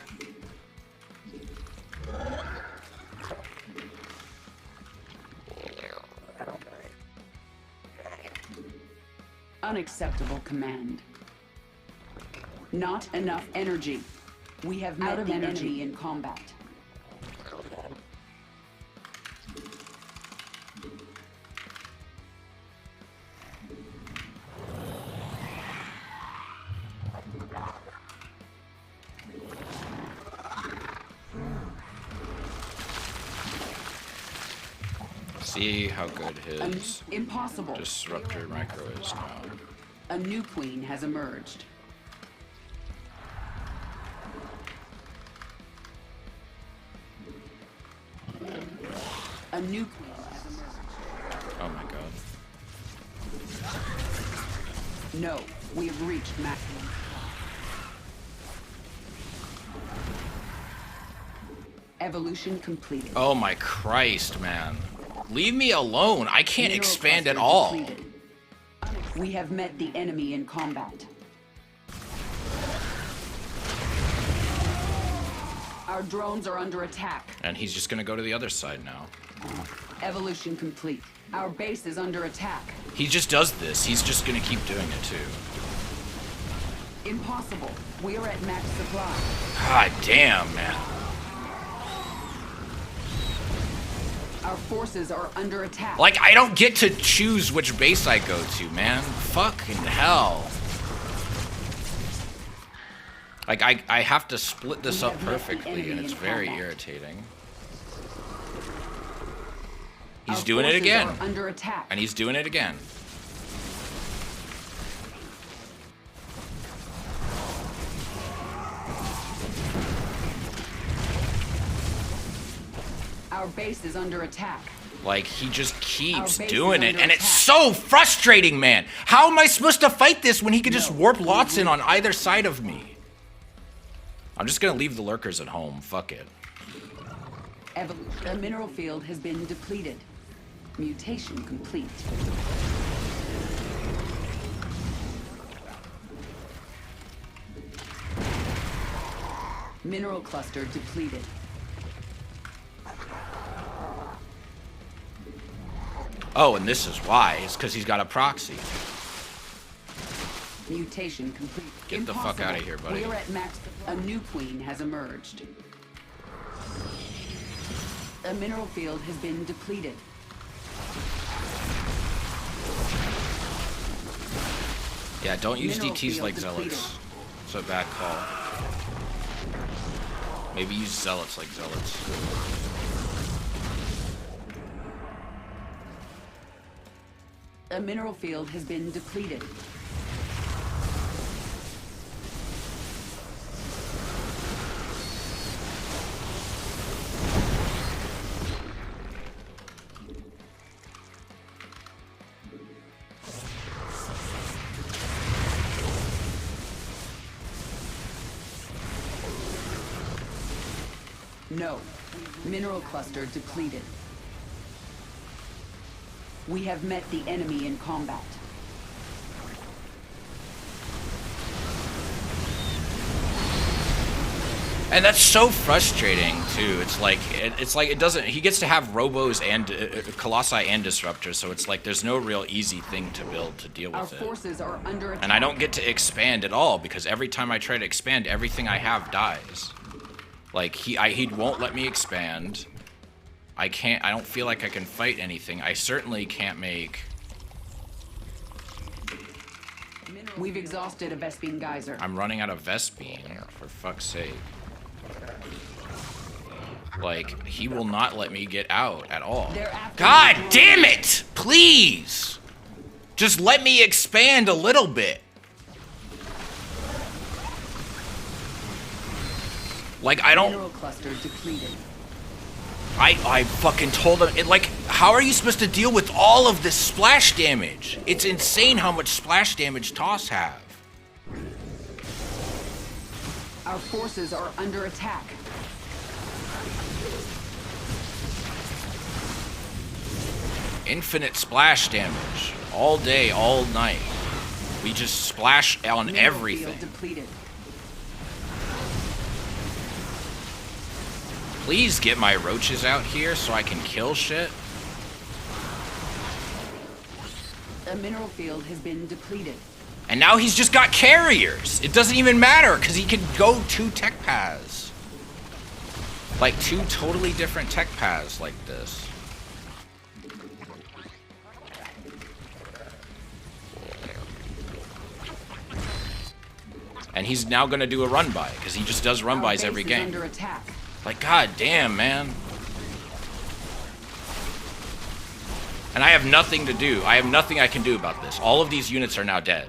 Unacceptable command. Not enough energy. We have met the enemy in combat. See how good his Impossible. disruptor micro is now. A new queen has emerged. A new queen has emerged. Oh my god. No, we have reached maximum. Evolution completed. Oh my Christ, man. Leave me alone. I can't Mineral expand at cluster all. depleted. We have met the enemy in combat. Our drones are under attack. And he's just gonna go to the other side now. Evolution complete. Our base is under attack. He just does this. He's just gonna keep doing it too. Impossible. We are at max supply. God damn, man. Our forces are under attack. Like, I don't get to choose which base I go to, man. Fucking hell. Like, I have to split this up perfectly, and it's very irritating. He's Our doing it forces again. are under attack. And he's doing it again. Our base is under attack. Like, he just keeps base doing is it, under and it's attack. so frustrating, man. How am I supposed to fight this when he could just warp lots in on either side of me? I'm just gonna leave the lurkers at home. Fuck it. The mineral field has been depleted. Mutation complete. Mineral cluster depleted. Oh, and this is why. It's because he's got a proxy. Mutation complete. Get the fuck outta here, buddy. We are at max. A new queen has emerged. A mineral field has been depleted. Yeah, don't use Mineral DTs field like depleted. zealots. It's a bad call. Maybe use zealots like zealots. A mineral field has been depleted. No. Mineral cluster depleted. We have met the enemy in combat. And that's so frustrating too. It's like it doesn't. He gets to have robos and colossi and disruptors, so it's like there's no real easy thing to build to deal with Our forces are under attack. And I don't get to expand at all because every time I try to expand, everything I have dies. Like he won't let me expand. I can't. I don't feel like I can fight anything. I certainly can't make. We've exhausted a Vespene geyser. I'm running out of Vespene, for fuck's sake. Like, he will not let me get out at all. God damn it! Please! Just let me expand a little bit. Like, I don't... Mineral cluster depleted. I fucking told him, like, how are you supposed to deal with all of this splash damage? It's insane how much splash damage Toss have. Our forces are under attack. Infinite splash damage. All day, all night. We just splash on Mineral everything. field depleted. Please get my roaches out here so I can kill shit. A mineral field has been depleted. And now he's just got carriers. It doesn't even matter because he can go 2 tech paths. Like 2 totally different tech paths like this. And he's now gonna do a run by because he just does run bys every game. Under attack. Like, god damn, man. And I have nothing to do. I have nothing I can do about this. All of these units are now dead.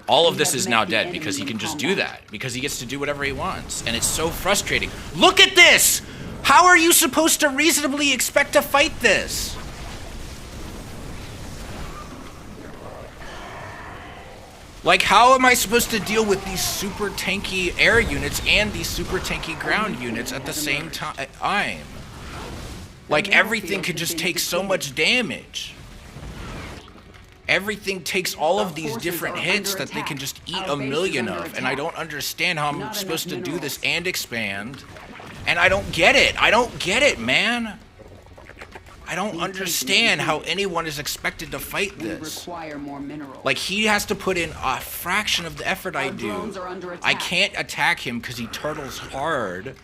All of this is now dead because he can just do that. Because he gets to do whatever he wants. And it's so frustrating. Look at this! How are you supposed to reasonably expect to fight this? Like, how am I supposed to deal with these super tanky air units and these super tanky ground units at the same time? Like, everything could just take so much damage. Everything takes all of these different hits that they can just eat a million of, and I don't understand how I'm supposed to do this and expand. And I don't get it. I don't get it, man. I don't understand how anyone is expected to fight this. Like, he has to put in a fraction of the effort I do. I can't attack him because he turtles hard.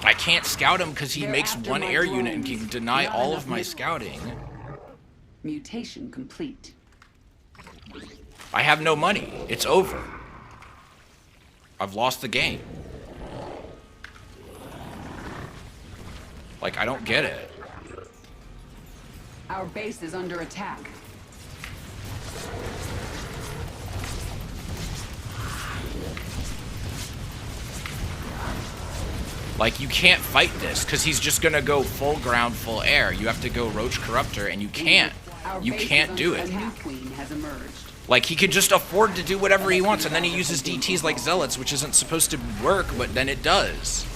I can't scout him because he makes 1 air unit and can deny all of my scouting. Mutation complete. I have no money. It's over. I've lost the game. Like, I don't get it. Our base is under attack. Like, you can't fight this because he's just gonna go full ground, full air. You have to go Roach Corruptor, and you can't. You can't do it. A new queen has emerged. Like, he can just afford to do whatever he wants, and then he uses DTs like Zealots, which isn't supposed to work, but then it does.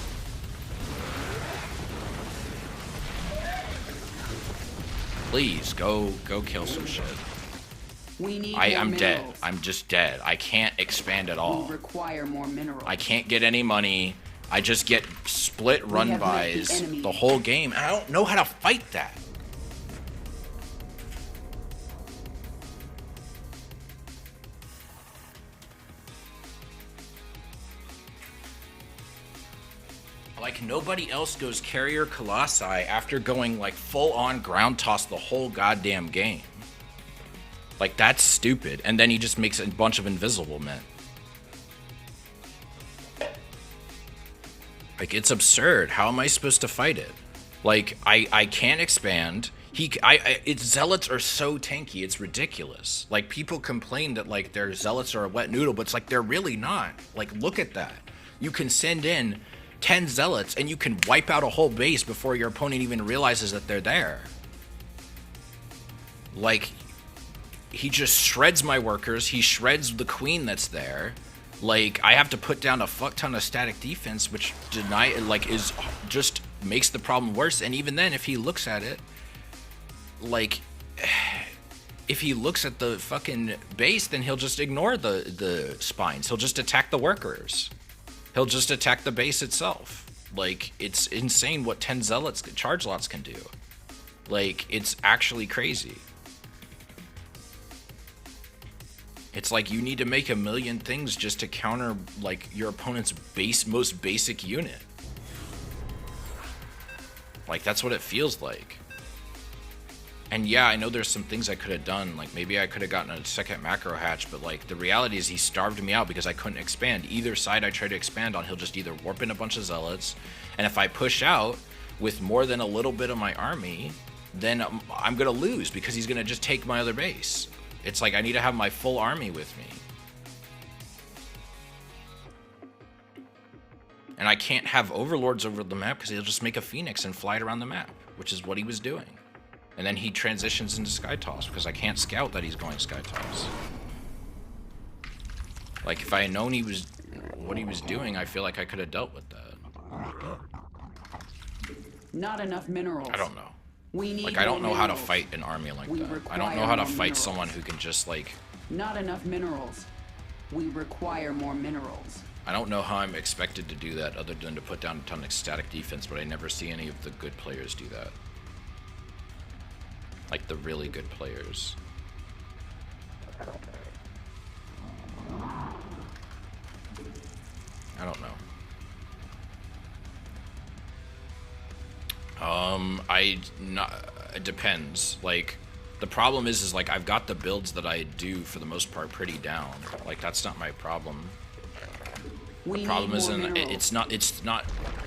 Please, go kill some shit. I'm dead. I'm just dead. I can't expand at all. We require more minerals. I can't get any money. I just get split run-bys the whole game. And I don't know how to fight that. Like, nobody else goes carrier Colossi after going, like, full-on ground toss the whole goddamn game. Like, that's stupid. And then he just makes a bunch of invisible men. Like, it's absurd. How am I supposed to fight it? Like, I can't expand. Its zealots are so tanky, it's ridiculous. Like, people complain that, like, their zealots are a wet noodle, but it's like, they're really not. Like, look at that. You can send in 10 zealots and you can wipe out a whole base before your opponent even realizes that they're there. Like, he just shreds my workers. He shreds the queen that's there. Like, I have to put down a fuck ton of static defense, which is just makes the problem worse. And even then, if he looks at it, like, if he looks at the fucking base, then he'll just ignore the spines. He'll just attack the workers. He'll just attack the base itself. Like, it's insane what 10 zealots charge lots can do. Like, it's actually crazy. It's like you need to make a million things just to counter, like, your opponent's most basic unit. Like, that's what it feels like. And yeah, I know there's some things I could have done. Like, maybe I could have gotten a second macro hatch, but, like, the reality is he starved me out because I couldn't expand. Either side I try to expand on, he'll just either warp in a bunch of zealots, and if I push out with more than a little bit of my army, then I'm gonna lose because he's gonna just take my other base. It's like I need to have my full army with me. And I can't have overlords over the map because he'll just make a phoenix and fly it around the map, which is what he was doing. And then he transitions into Sky Toss because I can't scout that he's going Sky Toss. Like, if I had known what he was doing, I feel like I could have dealt with that. Not enough minerals. I don't know. We need like, I don't know minerals. how to fight an army like that. I don't know how to fight minerals. someone who can just, like... Not enough minerals. We require more minerals. I don't know how I'm expected to do that other than to put down a ton of static defense, but I never see any of the good players do that. Like, the really good players. I don't know. It depends. Like, the problem is like, I've got the builds that I do, for the most part, pretty down. Like, that's not my problem. The problem isn't, it's not,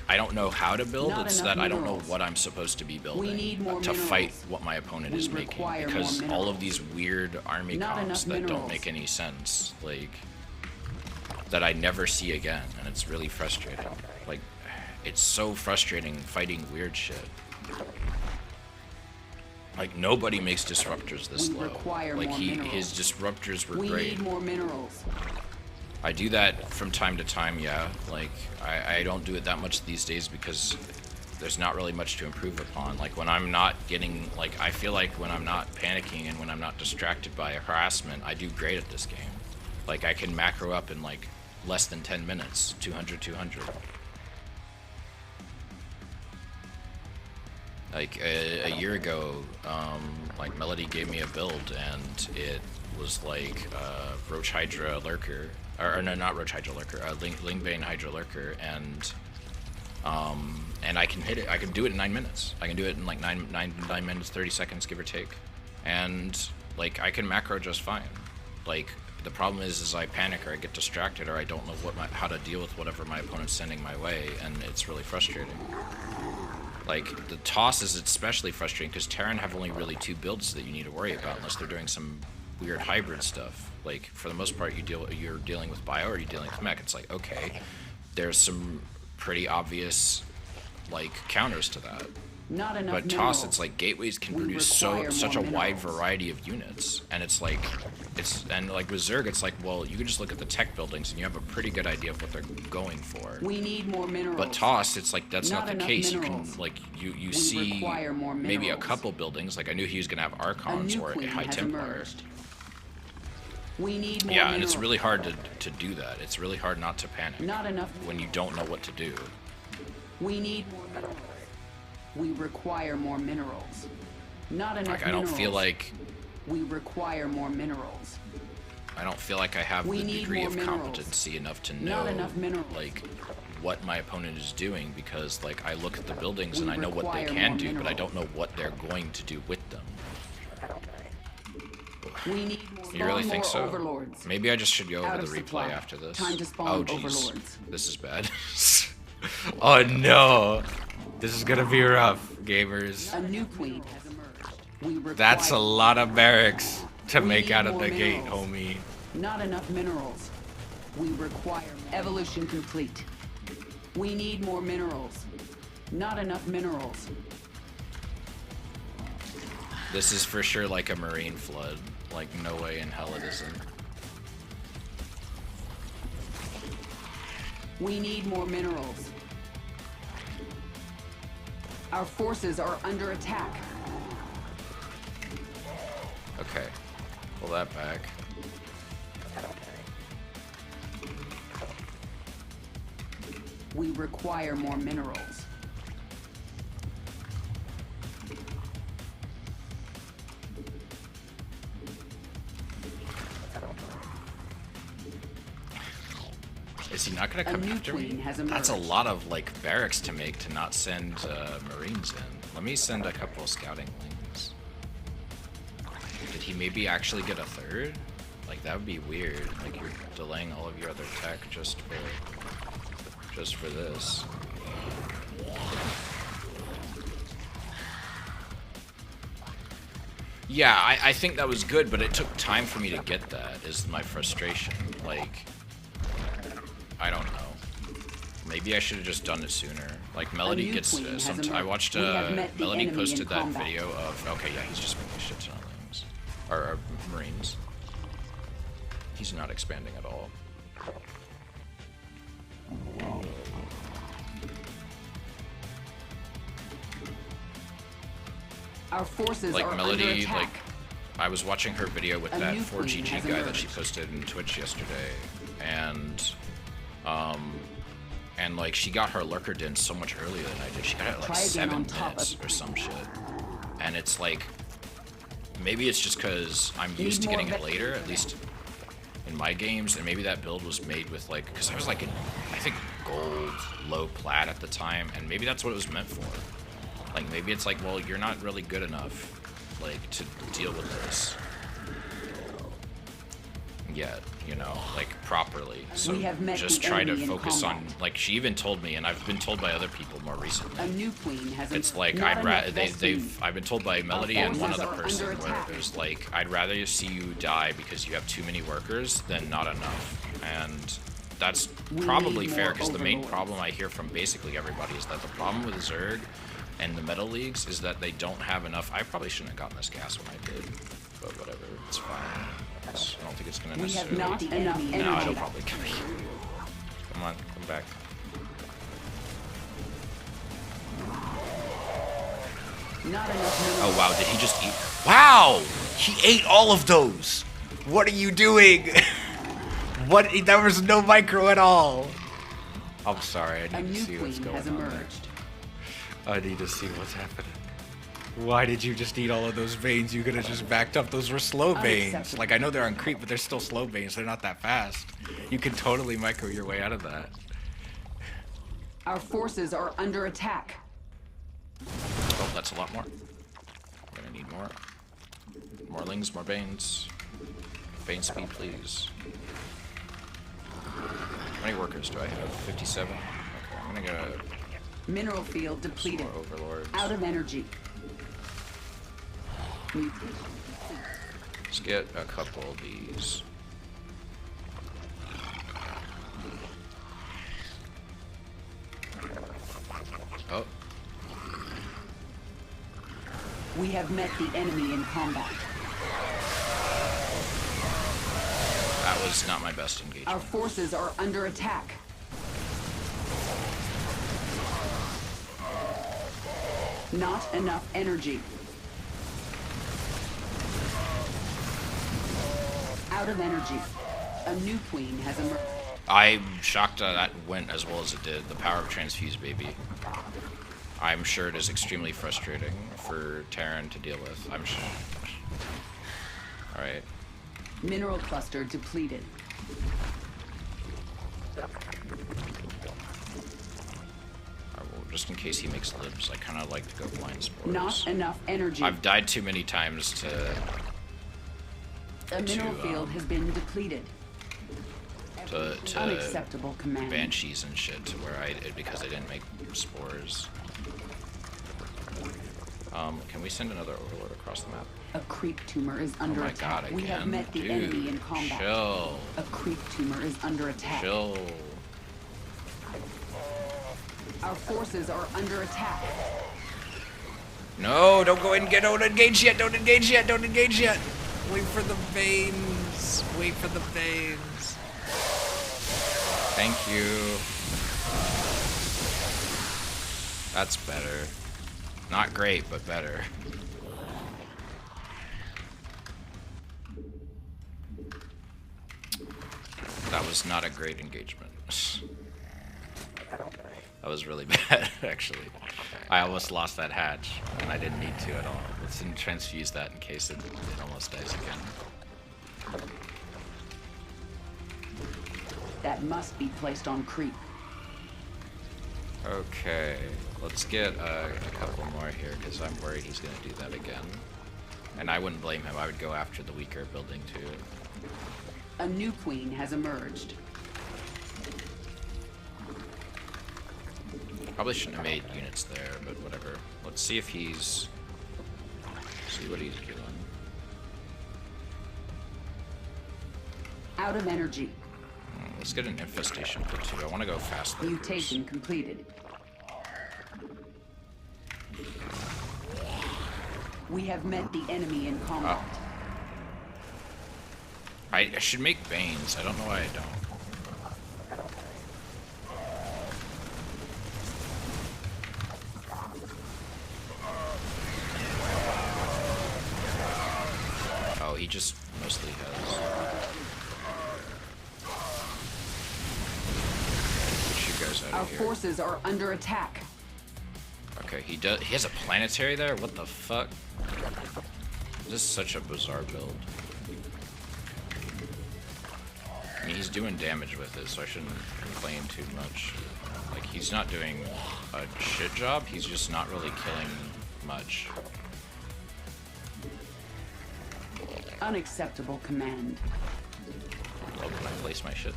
I don't know how to build, it's that I don't know what I'm supposed to be building to fight what my opponent is making, because all of these weird army comps that don't make any sense, like, that I never see again, and it's really frustrating. Like, it's so frustrating fighting weird shit. Like, nobody makes disruptors this low. Like, his disruptors were great. We need more minerals. I do that from time to time, yeah. Like, I don't do it that much these days because there's not really much to improve upon. Like, when I'm not getting, like, I feel like when I'm not panicking and when I'm not distracted by harassment, I do great at this game. Like, I can macro up in, like, less than 10 minutes, 200, 200. Like, a year ago, like, Melody gave me a build, and it was, like, Roach Hydra Lurker. Or no, not Roach Hydra Lurker, Lingbane Hydra Lurker, and I can hit it. I can do it in 9 minutes. I can do it in like 9 minutes, 30 seconds, give or take. And like, I can macro just fine. Like, the problem is I panic or I get distracted or I don't know how to deal with whatever my opponent's sending my way, and it's really frustrating. Like, the toss is especially frustrating because Terran have only really 2 builds that you need to worry about unless they're doing some weird hybrid stuff. Like, for the most part, you're dealing with bio or you're dealing with mech. It's like, okay, there's some pretty obvious, like, counters to that. Not enough but minerals. toss, it's like gateways can produce such a wide variety of units, and it's like, and like with Zerg, it's like, well, you can just look at the tech buildings and you have a pretty good idea of what they're going for. We need more minerals. But toss, it's like that's not the case. Minerals. You can like you see maybe a couple buildings. Like, I knew he was gonna have Archons or a High Templar. We need more minerals. And it's really hard to do that. It's really hard not to panic. Not enough when you don't know what to do. We need more minerals. We require more minerals. Not enough like, I don't feel like we require more minerals. I don't feel like I have the degree of competency enough to know like what my opponent is doing, because like I look at the buildings and I know what they can do, but I don't know what they're going to do with them. We need you really think so? Overlords. Maybe I just should go over the replay after this. Time to spawn overlords. This is bad. Oh no. This is gonna be rough, gamers. A new queen has emerged. That's a lot of barracks to make out of the gate, homie. Not enough minerals. We require evolution complete. We need more minerals. Not enough minerals. This is for sure like a marine flood. Like, no way in hell it isn't. We need more minerals. Our forces are under attack. Okay. Pull that back. We require more minerals. Is he not gonna come after me? That's a lot of like barracks to make to not send Marines in. Let me send a couple of scouting wings. Did he maybe actually get a third? Like that would be weird. Like you're delaying all of your other tech just for this. Yeah, I think that was good, but it took time for me to get that, is my frustration. Like, I don't know. Maybe I should have just done it sooner. Like, Melody gets... I watched... Melody posted that video of... Okay, yeah, he's just making a shit ton of things. Or Marines. He's not expanding at all. Our forces like are Melody, under attack. like I was watching her video with that 4GG guy that she posted in Twitch yesterday, and like she got her lurker din so much earlier than I did. She got it at like 7 minutes or some shit, and it's like maybe it's just because I'm used to getting it later, at least in my games, and maybe that build was made with like, because I was like in, I think gold low plat at the time, and maybe that's what it was meant for. Like, maybe it's like, well, you're not really good enough, like, to deal with this yet, you know, like, properly. So just try to focus on, like, she even told me, and I've been told by other people more recently. A new queen has it's like, I've been told by Melody and one other person where it was like, I'd rather see you die because you have too many workers than not enough. And that's probably fair, because the main problem I hear from basically everybody is that the problem with Zerg and the meta leagues is that they don't have enough. I probably shouldn't have gotten this gas when I did, but whatever, it's fine. I don't think it's gonna necessarily. We have not enough energy. No, it'll probably come here. Come on, come back. Not enough. Oh wow, did he just eat? Wow, he ate all of those. What are you doing? What? There was no micro at all. I'm sorry, I need to see what's going on there. I need to see what's happening. Why did you just eat all of those veins? You could have just backed up. Those were slow veins. Like, I know they're on creep, but they're still slow veins. They're not that fast. You can totally micro your way out of that. Our forces are under attack. Oh, that's a lot more. We're gonna need more. More lings, more veins. Vein speed, please. How many workers do I have? 57? Okay, I'm gonna go... Mineral field depleted. Overlords. Out of energy. Let's get a couple of these. Oh. We have met the enemy in combat. That was not my best engagement. Our forces are under attack. Not enough energy. Out of energy. A new queen has emerged. I'm shocked that went as well as it did. The power of transfuse, baby. I'm sure it is extremely frustrating for Terran to deal with. I'm sure. Alright. Mineral cluster depleted. Just in case he makes libs, I kind of like to go blind spores. Not enough energy. I've died too many times to... A mineral field has been depleted. To unacceptable command. Banshees and shit, to where because I didn't make spores. Can we send another overlord across the map? A creep tumor is under attack. God, we have met the enemy in combat. Chill. A creep tumor is under attack. Chill. Our forces are under attack. No, don't go in. Don't engage yet. Don't engage yet. Don't engage yet. Wait for the veins. Wait for the veins. Thank you. That's better. Not great, but better. That was not a great engagement. That was really bad, actually. I almost lost that hatch, and I didn't need to at all. Let's transfuse that in case it almost dies again. That must be placed on creep. Okay, let's get a couple more here, because I'm worried he's going to do that again. And I wouldn't blame him. I would go after the weaker building, too. A new queen has emerged. Probably shouldn't have made units there, but whatever. Let's see if he's... see what he's doing. Out of energy. Let's get an infestation put too. I want to go fast. Mutation completed. We have met the enemy in combat. I should make Banes. I don't know why I don't. Oh, he just mostly has. Get you guys out Our of here. forces are under attack. Okay, he does. He has a planetary there. What the fuck? This is such a bizarre build. I mean, he's doing damage with it, so I shouldn't complain too much. Like, he's not doing a shit job. He's just not really killing much. Unacceptable command. Oh, can I place my shit?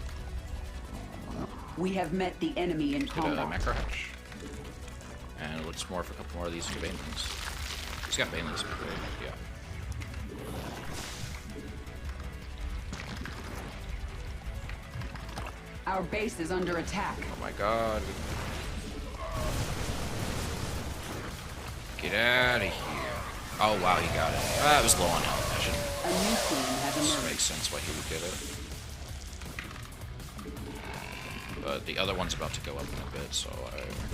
We have met the enemy in Get a combat. macro hatch. And let's morph a couple more of these into Banelings. He's got Banelings, yeah. Our base is under attack. Oh my god. Get out of here. Oh wow, he got it. Ah, it was low on health. I should. A new queen has This emerged. makes sense why he would get it. But the other one's about to go up in a bit, so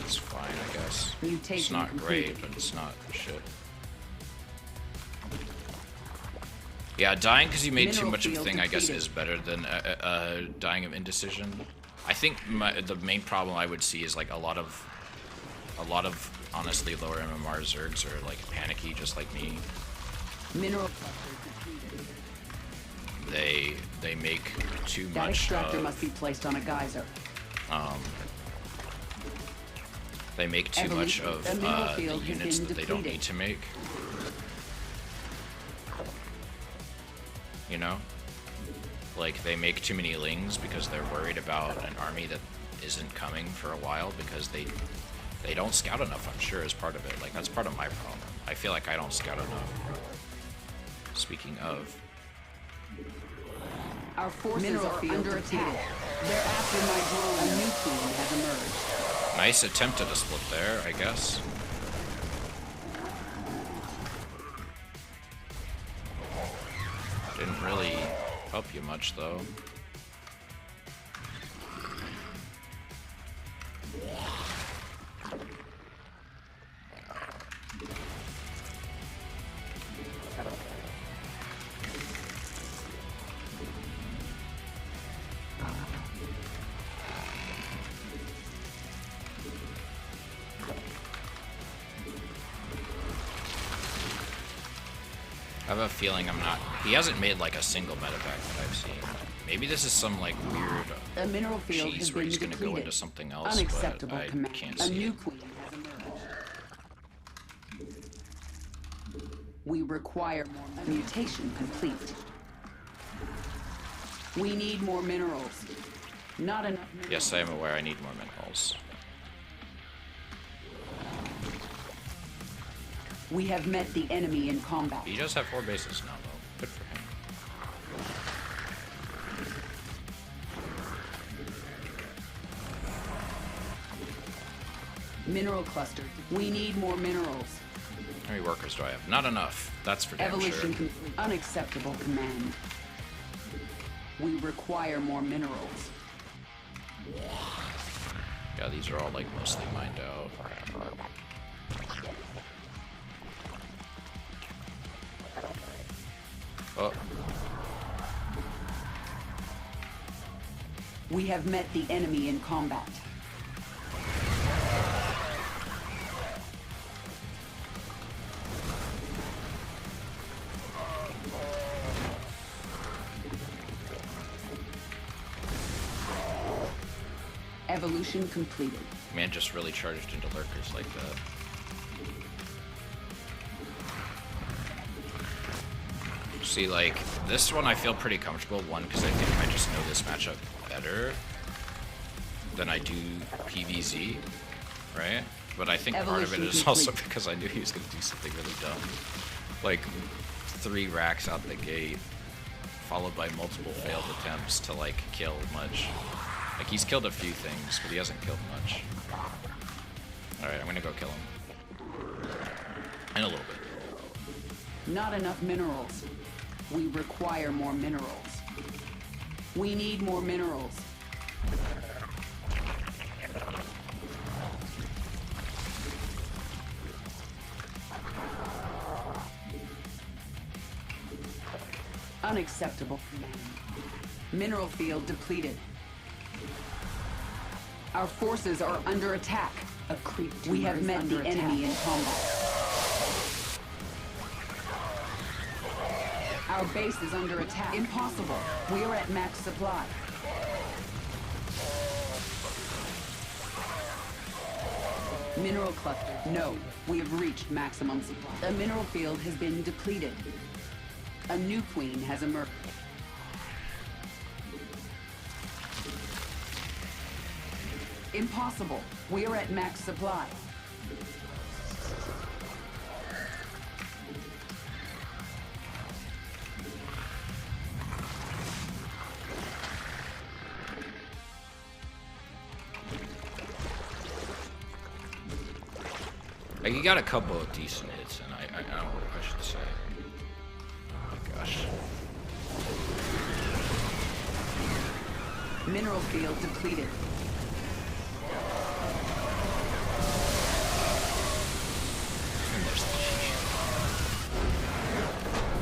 it's fine, I guess. Mutation It's not completed. great, but it's not shit. Yeah, dying because you made too Mineral much of a field thing, I guess, depleted. is better than dying of indecision. I think the main problem I would see is like a lot of honestly lower MMR Zergs are like panicky, just like me. Mineral. They make too That much extractor of, must be placed on a geyser. they make too much of A mineral the field has units been that they don't depleted. need to make. You know? Like, they make too many lings because they're worried about an army that isn't coming for a while because they don't scout enough, I'm sure, is part of it. Like, that's part of my problem. I feel like I don't scout enough. Speaking of... Our forces are under attack. They're after my drone. A new queen has emerged. Nice attempt at a split there, I guess. Didn't really help you much, though. I have a feeling I'm not... He hasn't made like a single medevac that I've seen. Maybe this is some like weird A mineral field has cheese where been he's gonna depleted. go into something else, Unacceptable but I command. can't A see new it. queen has emerged. We require more mutation complete. We need more minerals. Not enough minerals. Yes, I am aware I need more minerals. We have met the enemy in combat. He does have 4 bases now, though. Good for him. Mineral cluster. We need more minerals. How many workers do I have? Not enough. That's for damn Evolution sure. complete. Unacceptable command. We require more minerals. Yeah, these are all like mostly mined out. Oh, We have met the enemy in combat. Evolution completed. Man just really charged into lurkers like that. See, like, this one I feel pretty comfortable. One, because I think I just know this matchup better than I do PVZ, right? But I think part of it is also because I knew he was going to do something really dumb. Like, 3 racks out the gate, followed by multiple failed attempts to, like, kill much. Like, he's killed a few things, but he hasn't killed much. Alright, I'm gonna go kill him. In a little bit. Not enough minerals. We require more minerals. We need more minerals. Unacceptable command. Mineral field depleted. Our forces are under attack. A creep. We have met the enemy in combat. Our base is under attack. Impossible. We are at max supply. Mineral cluster. No. We have reached maximum supply. A mineral field has been depleted. A new queen has emerged. Impossible. We are at max supply. Like, he got a couple of decent hits, and I don't know what I should say. Oh my gosh. Mineral field depleted.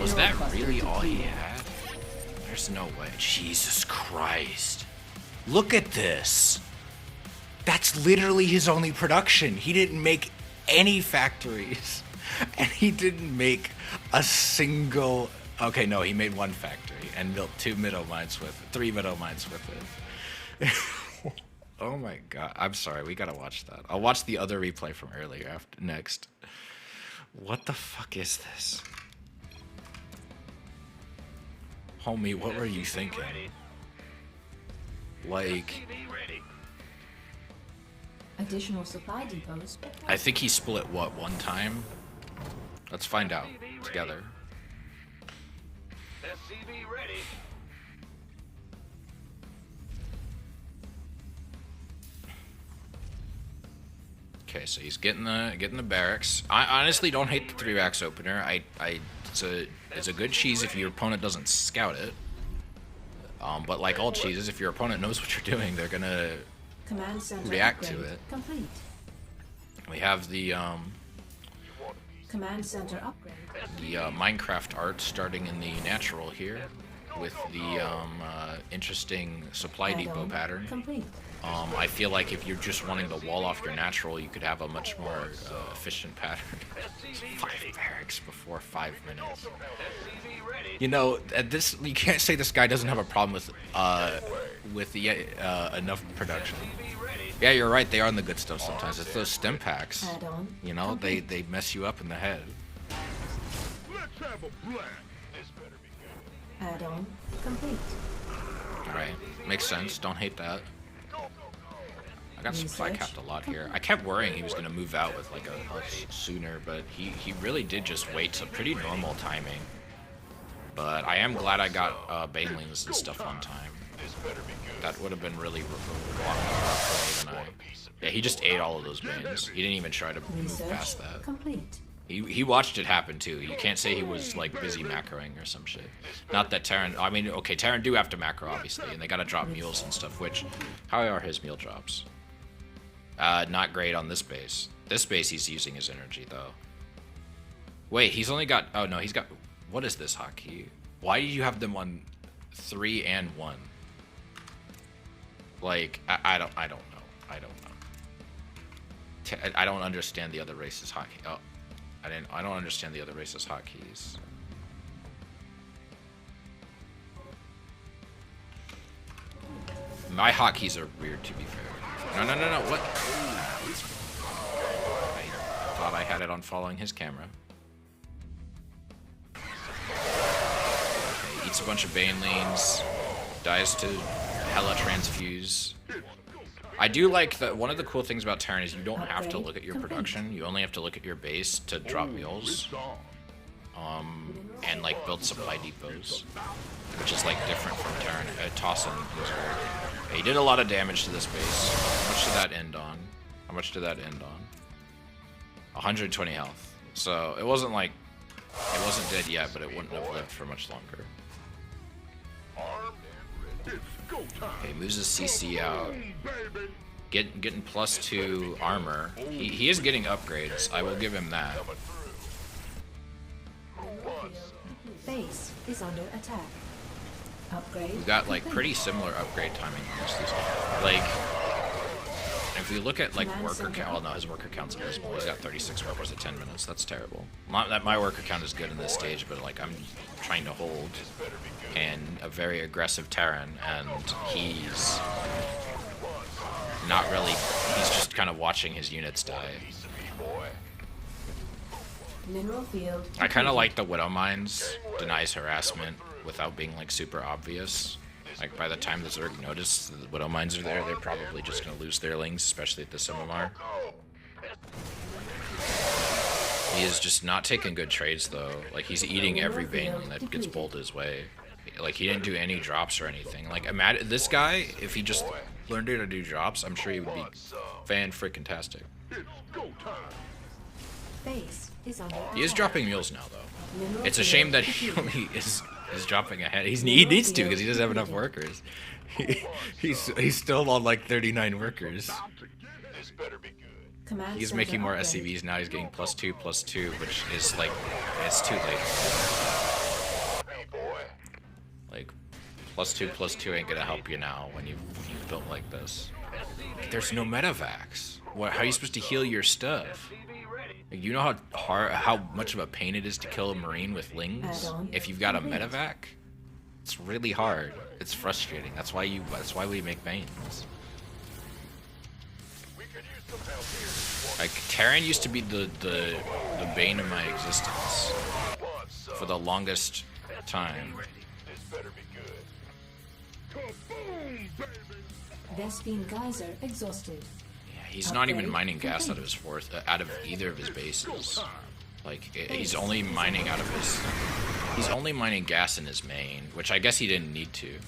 Was that really all he had? There's no way. Jesus Christ. Look at this. That's literally his only production. He didn't make any factories. And he didn't make a single... Okay, no, he made 1 factory and built 2 middle mines with it. 3 middle mines with it. Oh my god. I'm sorry, we gotta watch that. I'll watch the other replay from earlier after next. What the fuck is this? Homie, what were you thinking? Like... Additional supply depots. I think he split, what, 1 time? Let's find out together. SCV ready. Okay, so he's getting the barracks. I honestly don't hate the 3 racks opener. It's a good cheese if your opponent doesn't scout it. But like all cheeses, if your opponent knows what you're doing, they're gonna Command center react to upgrade it. complete. We have the Command center upgrade. Minecraft art starting in the natural here, with the interesting supply depot Add-on pattern. complete. I feel like if you're just wanting to wall off your natural, you could have a much more efficient pattern. 5 barracks before 5 minutes. SCV ready. You know, at this, you can't say this guy doesn't have a problem with the enough production. SCV ready. Yeah, you're right. They are on the good stuff sometimes. It's those stem packs. Add-on You know, they mess you up in the head. Let's have a blast. This better be good. Add-on complete. All right, makes sense. Don't hate that. I got supply Research. capped a lot here. I kept worrying he was gonna move out with like a sooner, but he really did just wait. So pretty normal timing. But I am glad I got banelings and stuff on time. This better be good. That would have been really a lot more rough for me than I. Yeah, he just ate all of those banes. He didn't even try to move Research past that. complete. He watched it happen too. You can't say he was like busy macroing or some shit. Not that Terran. I mean, okay, Terran do have to macro obviously, and they gotta drop mules and stuff. Which, how are his meal drops? Not great on this base. This base he's using his energy though. Wait, he's only got. Oh no, he's got. What is this hotkey? Why did you have them on 3 and 1? Like I don't know. I don't understand the other races hotkey. Oh. I don't understand the other races' hotkeys. My hotkeys are weird, to be fair. No, what? I thought I had it on following his camera. Okay, eats a bunch of banelings, dies to hella transfuse. I do like that one of the cool things about Terran is you don't have to look at your production, you only have to look at your base to drop mules. And like build supply depots, which is like different from Terran, Tossin and Zerg. He did a lot of damage to this base. How much did that end on? 120 health. So it wasn't like, it wasn't dead yet, but it wouldn't have lived for much longer. Okay, moves his CC out. Getting +2 armor. He is getting upgrades. I will give him that. Base is under attack. Upgrade. We've got like pretty similar upgrade timing on most of these. Like, if we look at like worker count, well, no, his worker count's abysmal. He's got 36 workers at 10 minutes. That's terrible. Not that my worker count is good in this stage, but like I'm trying to hold and a very aggressive Terran, and he's not really. He's just kind of watching his units die. Mineral field. I kind of like the Widow Mines denies harassment without being like super obvious. Like by the time the Zerg notice the Widow Mines are there, they're probably just gonna lose their lings, especially at the MMR. He is just not taking good trades though. Like he's eating every Baneling that gets bowled his way. Like he didn't do any drops or anything. Like imagine this guy, if he just learned how to do drops, I'm sure he would be fan-freaking-tastic. Base is under He is attack. dropping mules now though. Mineral It's a field shame that he depleted. only is dropping ahead. He needs to because he doesn't have enough workers. He's still on like 39 workers. Command He's center making more upgrade. SCVs now. He's getting +2/+2, which is like it's too late. Like +2/+2 ain't gonna help you now when you've built like this. There's no medevacs. What? How are you supposed to heal your stuff? Like, you know how much of a pain it is to kill a Marine with lings Add-on if you've got a complete. medevac? It's really hard. It's frustrating. That's why we make Banes. Like Terran used to be the bane of my existence for the longest time. Vespine geyser exhausted. Yeah, he's not even mining gas out of his out of either of his bases. Like he's only mining gas in his main, which I guess he didn't need to.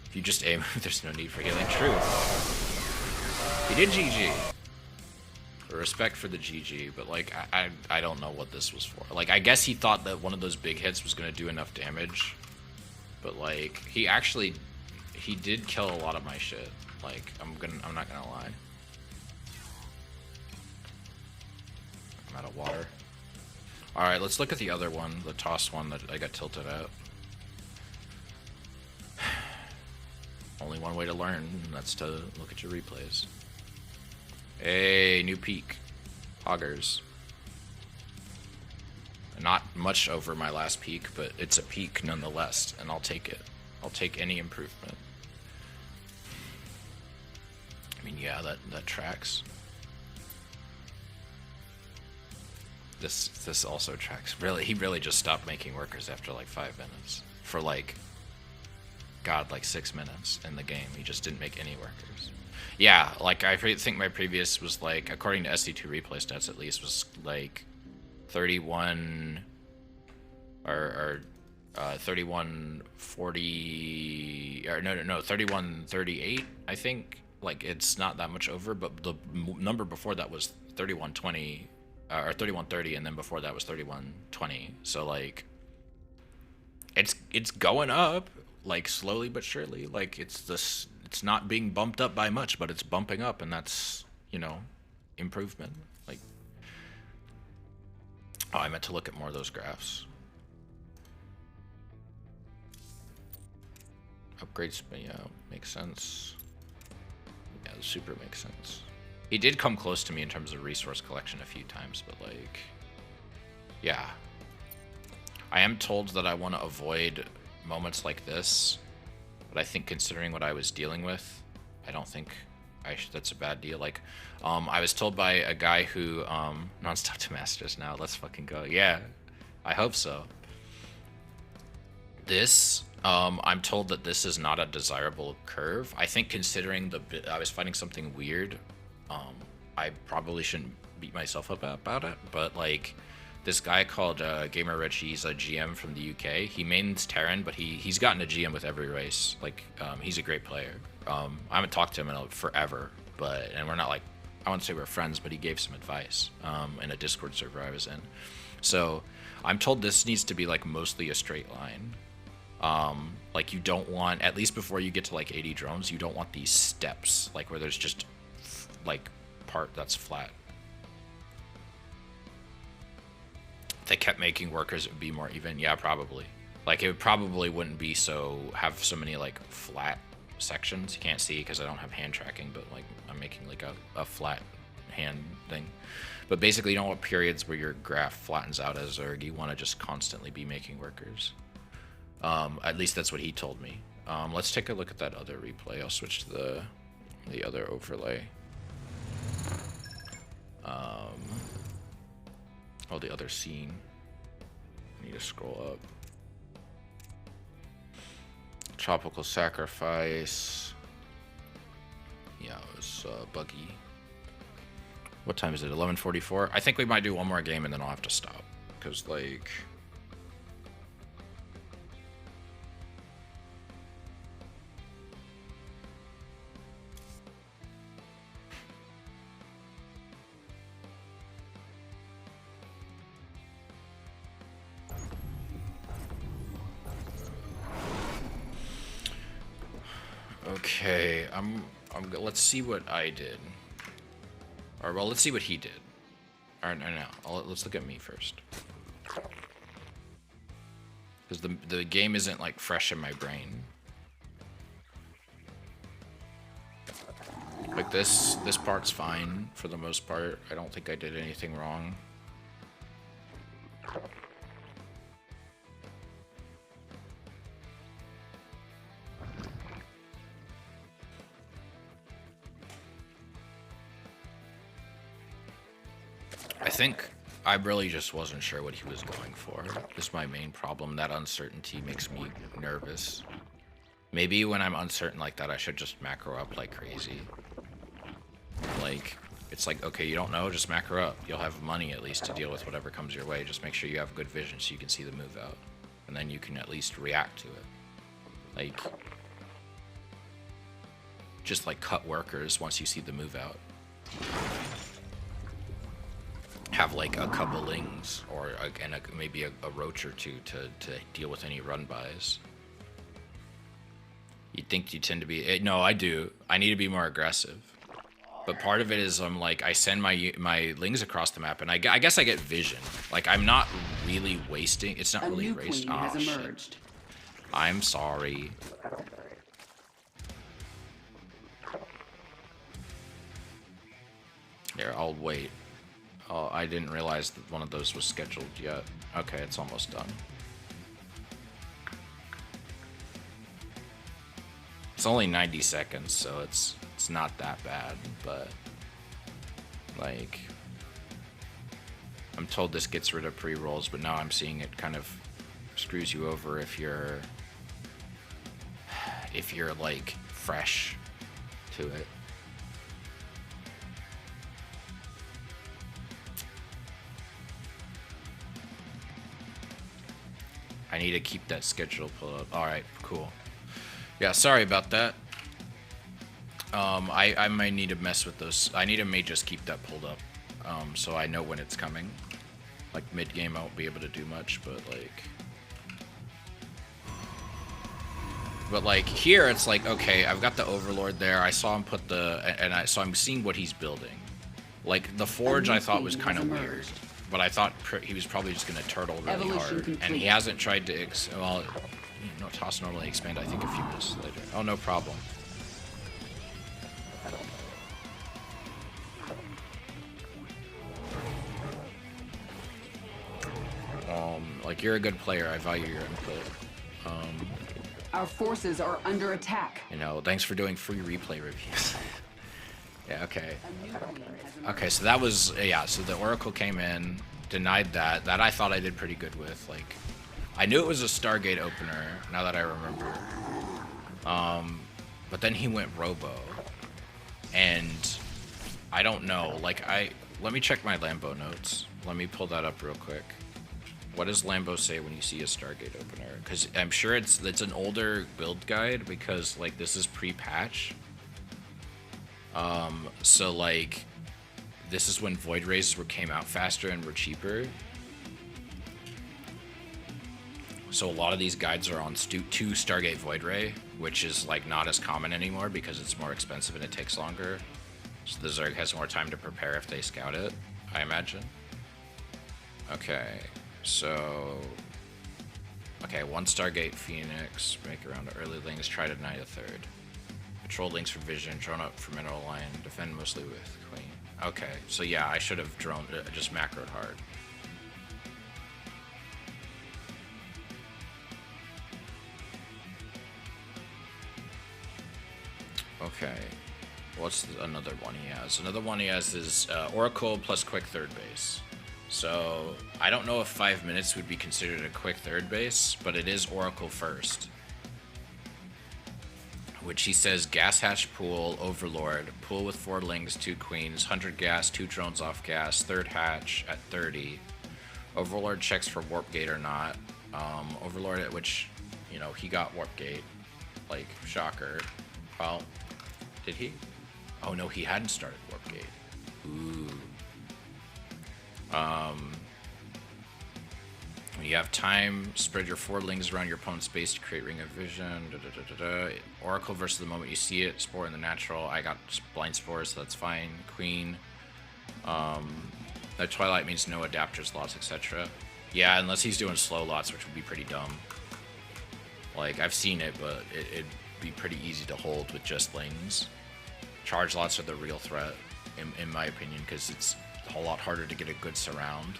If you just aim, there's no need for healing. True. He did GG. Respect for the GG, but like I don't know what this was for. Like I guess he thought that one of those big hits was gonna do enough damage, but like he did kill a lot of my shit. Like I'm not gonna lie. I'm out of water. All right, let's look at the other one, the toss one that I got tilted at. Only one way to learn, and that's to look at your replays. Hey, new peak. Hoggers. Not much over my last peak, but it's a peak nonetheless, and I'll take it. I'll take any improvement. I mean, yeah, that tracks. This also tracks. Really, he really just stopped making workers after like 5 minutes. For like, God, like 6 minutes in the game. He just didn't make any workers. Yeah, like I think my previous was like, according to SD2 replay stats at least, was like 31 or 3140 or no 3138 I think. Like it's not that much over, but the number before that was 3120 or 3130, and then before that was 3120. So like it's going up, like slowly but surely. Like it's not being bumped up by much, but it's bumping up, and that's, you know, improvement. Like, oh, I meant to look at more of those graphs. Upgrades, yeah, makes sense. Yeah, the super makes sense. He did come close to me in terms of resource collection a few times, but like, yeah. I am told that I want to avoid moments like this, but I think considering what I was dealing with, I don't think that's a bad deal. Like, I was told by a guy who, non-stop to masters now. Let's fucking go. Yeah, I hope so. This, I'm told that this is not a desirable curve. I think considering I was fighting something weird, I probably shouldn't beat myself up about it, but like, this guy called Gamer Rich, he's a GM from the UK. He mains Terran, but he's gotten a GM with every race. Like, he's a great player. I haven't talked to him in forever, and we're not like, I wouldn't say we're friends, but he gave some advice in a Discord server I was in. So I'm told this needs to be like mostly a straight line. Like, you don't want, at least before you get to like 80 drones, you don't want these steps, like where there's just like part that's flat. If they kept making workers, it would be more even. Yeah, probably. Like, it probably wouldn't be have so many like flat sections. You can't see because I don't have hand tracking, but like I'm making like a flat hand thing. But basically, you don't want periods where your graph flattens out as Zerg. You want to just constantly be making workers. At least that's what he told me. Let's take a look at that other replay. I'll switch to the other overlay. Oh, the other scene. I need to scroll up. Tropical Sacrifice. Yeah, it was buggy. What time is it? 11:44? I think we might do one more game and then I'll have to stop. Because, like... Okay, let's see what I did. Or, well, let's see what he did. Or, no, let's look at me first. Because the game isn't, like, fresh in my brain. Like, this part's fine, for the most part. I don't think I did anything wrong. I think I really just wasn't sure what he was going for. That's my main problem. That uncertainty makes me nervous. Maybe when I'm uncertain like that, I should just macro up like crazy. Like, it's like, okay, you don't know, just macro up. You'll have money at least to deal with whatever comes your way. Just make sure you have good vision so you can see the move out. And then you can at least react to it. Like, just like cut workers once you see the move out. Have like a couple lings or maybe a roach or two to deal with any run bys. You'd think you tend to be... No, I do. I need to be more aggressive. But part of it is I'm like, I send my lings across the map, and I guess I get vision. Like, I'm not really wasting... It's not really racing. Oh, has emerged. Shit. I'm sorry. Here, I'll wait. Oh, I didn't realize that one of those was scheduled yet. Okay, it's almost done. It's only 90 seconds, so it's not that bad, but like, I'm told this gets rid of pre-rolls, but now I'm seeing it kind of screws you over if you're like fresh to it. I need to keep that schedule pulled up. All right, cool. Yeah, sorry about that. I might need to mess with those. I need to just keep that pulled up, so I know when it's coming. Like mid-game, I won't be able to do much, but like here, it's like, okay, I've got the Overlord there. I saw him put so I'm seeing what he's building. Like the Forge, I thought was kind of weird. But I thought he was probably just going to turtle really hard. And he hasn't tried to... Well, you know, toss normally expand, I think, a few minutes later. Oh, no problem. Like, you're a good player. I value your input. Our forces are under attack. You know, thanks for doing free replay reviews. Yeah, okay. A new queen has emerged. Okay, so that was, yeah, so the Oracle came in, denied that. That I thought I did pretty good with. Like, I knew it was a Stargate opener, now that I remember. But then he went Robo. And I don't know, like, let me check my Lambo notes. Let me pull that up real quick. What does Lambo say when you see a Stargate opener? Because I'm sure it's an older build guide, because, like, this is pre-patch. So, like, this is when Void Rays came out faster and were cheaper. So a lot of these guides are on 2 Stargate Void Ray, which is, like, not as common anymore because it's more expensive and it takes longer. So the Zerg has more time to prepare if they scout it, I imagine. Okay, so... Okay, 1 Stargate Phoenix, make around the early links, try to deny a 3rd. Patrol links for vision, drone up for mineral line, defend mostly with queen. Okay, so yeah, I should have just macroed hard. Okay, what's another one he has? Another one he has is Oracle plus quick 3rd base. So I don't know if 5 minutes would be considered a quick 3rd base, but it is Oracle first. Which he says gas hatch pool, Overlord, pool with 4 lings, 2 queens, 100 gas, 2 drones off gas, 3rd hatch at 30. Overlord checks for warp gate or not. Overlord at which, you know, he got warp gate. Like, shocker. Well, did he? Oh no, he hadn't started warp gate. Ooh. When you have time, spread your 4 lings around your opponent's base to create ring of vision. Oracle versus the moment you see it. Spore in the natural. I got blind spores, so that's fine. Queen. That Twilight means no adapters, lots, etc. Yeah, unless he's doing slow lots, which would be pretty dumb. Like, I've seen it, but it'd be pretty easy to hold with just lings. Charge lots are the real threat, in my opinion, because it's a whole lot harder to get a good surround.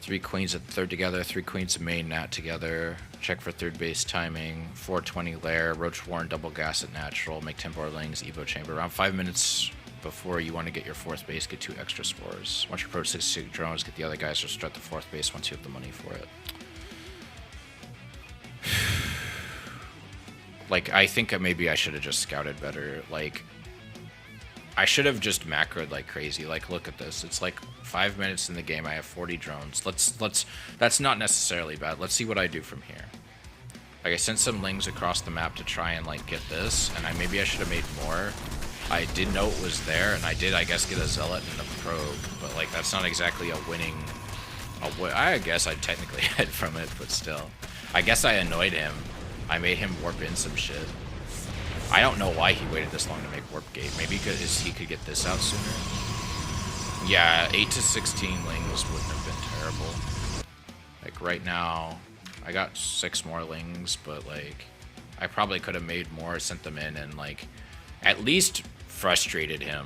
3 queens at 3rd together, 3 queens of main nat together. Check for 3rd base timing. 420 lair, roach warren, double gas at natural. Make 10 bar lings, evo chamber. Around 5 minutes before you want to get your 4th base, get 2 extra spores. Once you approach 6 drones, get the other guys to start the 4th base once you have the money for it. Like, I think maybe I should have just scouted better. Like, I should have just macroed like crazy. Like, look at this. It's like 5 minutes in the game. I have 40 drones. That's not necessarily bad. Let's see what I do from here. Like, I sent some lings across the map to try and, like, get this, and maybe I should have made more. I did know it was there, and I did, I guess, get a zealot and a probe, but, like, that's not exactly a winning. I guess I technically hid from it, but still. I guess I annoyed him. I made him warp in some shit. I don't know why he waited this long to make warp gate. Maybe because he could get this out sooner. Yeah, 8 to 16 lings wouldn't have been terrible. Like, right now, I got 6 more lings, but, like, I probably could have made more, sent them in, and, like, at least frustrated him.